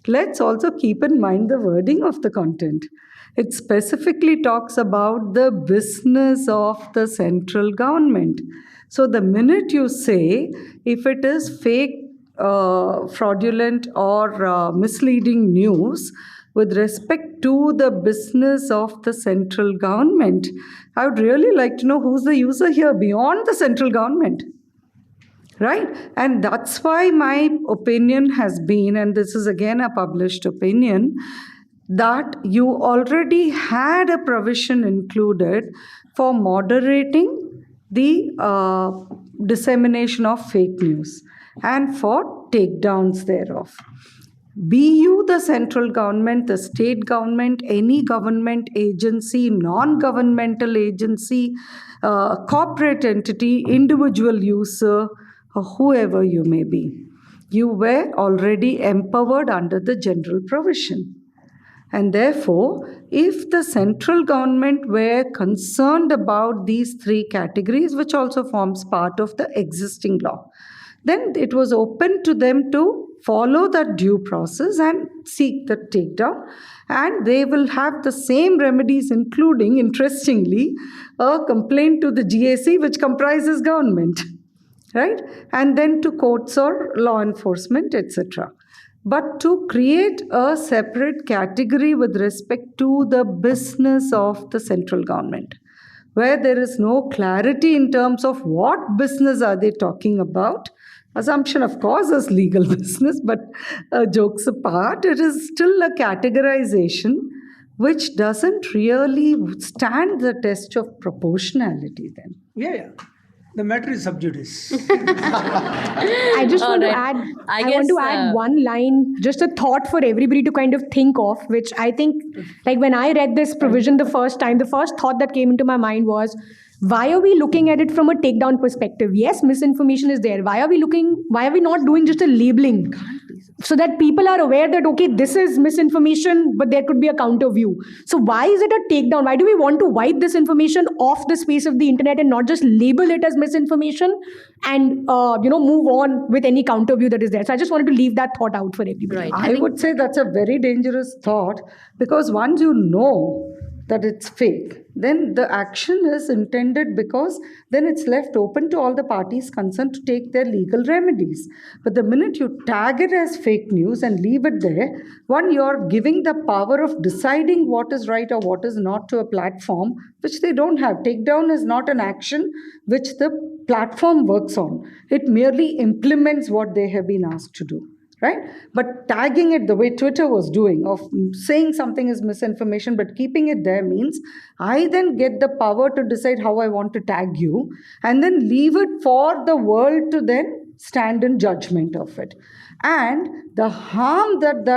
Let's also keep in mind the wording of the content. It specifically talks about the business of the central government. So the minute you say, if it is fake, fraudulent or misleading news with respect to the business of the central government, I would really like to know who's the user here beyond the central government. Right? And that's why my opinion has been, and this is again a published opinion, that you already had a provision included for moderating the dissemination of fake news and for takedowns thereof. Be you the central government, the state government, any government agency, non-governmental agency, corporate entity, individual user, or whoever you may be, you were already empowered under the general provision. And therefore, if the central government were concerned about these three categories, which also forms part of the existing law, then it was open to them to follow that due process and seek the takedown. And they will have the same remedies, including, interestingly, a complaint to the GAC, which comprises government, right? And then to courts or law enforcement, etc. But to create a separate category with respect to the business of the central government, where there is no clarity in terms of what business are they talking about. Assumption, of course, is legal business, but jokes apart, it is still a categorization which doesn't really stand the test of proportionality then. Yeah. The matter is sub judice. I just want to add, I want to add one line, just a thought for everybody to kind of think of, which I think, like when I read this provision the first time, the first thought that came into my mind was, why are we looking at it from a takedown perspective? Yes, misinformation is there. Why are we not doing just a labeling so that people are aware that, okay, this is misinformation, but there could be a counter view. So why is it a takedown? Why do we want to wipe this information off the space of the internet and not just label it as misinformation and move on with any counter view that is there? So I just wanted to leave that thought out for everybody. Right. I would say that's a very dangerous thought, because once you know that it's fake, then the action is intended, because then it's left open to all the parties concerned to take their legal remedies. But the minute you tag it as fake news and leave it there, one, you're giving the power of deciding what is right or what is not to a platform, which they don't have. Takedown is not an action which the platform works on. It merely implements what they have been asked to do. Right? But tagging it the way Twitter was doing, of saying something is misinformation but keeping it there, means I then get the power to decide how I want to tag you and then leave it for the world to then stand in judgment of it. And the harm that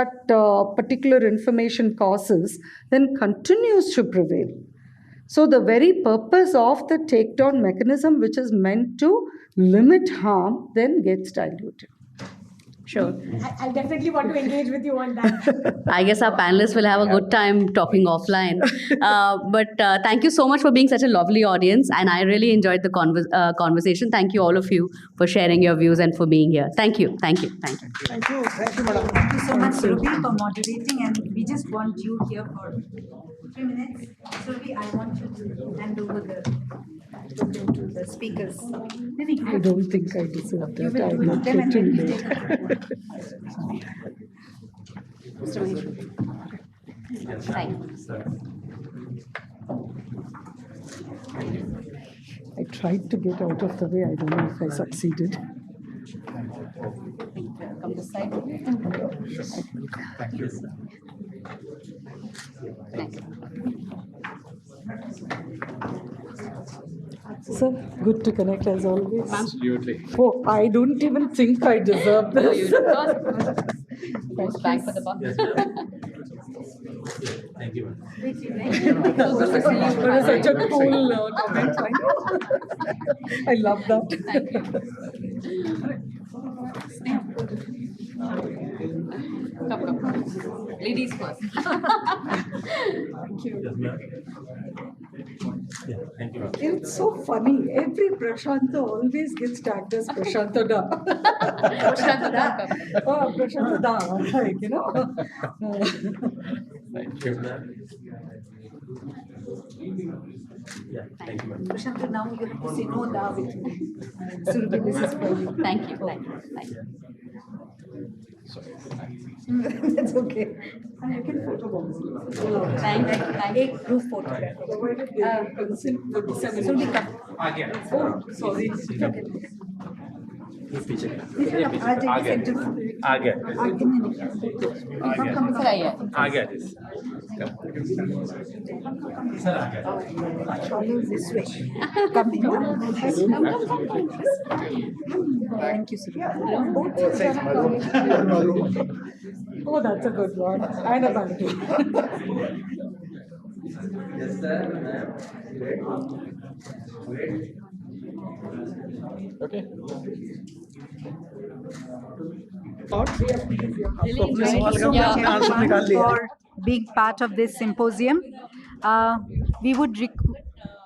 particular information causes then continues to prevail. So the very purpose of the takedown mechanism, which is meant to limit harm, then gets diluted. Sure. I'll definitely want to engage with you on that. I guess our panelists will have a good time talking offline. But thank you so much for being such a lovely audience. And I really enjoyed the conversation. Thank you, all of you, for sharing your views and for being here. Thank you. Thank you. Thank you. Thank you. Thank you, madam. Thank you so much, Surabhi, for moderating. And we just want you here for 3 minutes. Surabhi, I want you to hand over to the speakers. I don't think I deserve that. You will I'm do it not with them and then getting we late. Mr. Maheshwari. Thank you. I tried to get out of the way. I don't know if I succeeded. Come this side. Thank you. Next. So good to connect as always. Absolutely. Oh, I don't even think I deserve this. Back for the buck. Thank you. That was such a cool comment. I know. I love that. Ladies first. Thank you. Yeah, thank you. It's so funny. Every Prasanto always gets tagged as Prasanto Da. Prasanto Da. Oh, Prasanto Da. Like, you know. Thank you. Yeah, thank you. Prashant, now you have to say no da with me. Surabhi, this is for you. Thank you. Thank you. Thank you. That's okay. You can photo box. Thank you. Thank you. एक group photo. Surabhi, come. Oh, sorry. आ जाइए Follow this way. Come in. Thank you, Oh, that's a good one. And a bantu. Yes, sir. Okay. Thank you so much everyone for being part of this symposium.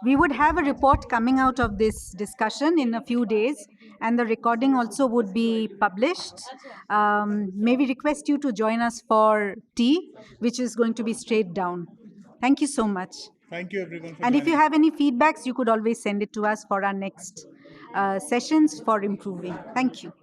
We would have a report coming out of this discussion in a few days, and the recording also would be published. May we request you to join us for tea, which is going to be straight down. Thank you so much. Thank you, everyone. And if you have any feedbacks, you could always send it to us for our next sessions for improving. Thank you.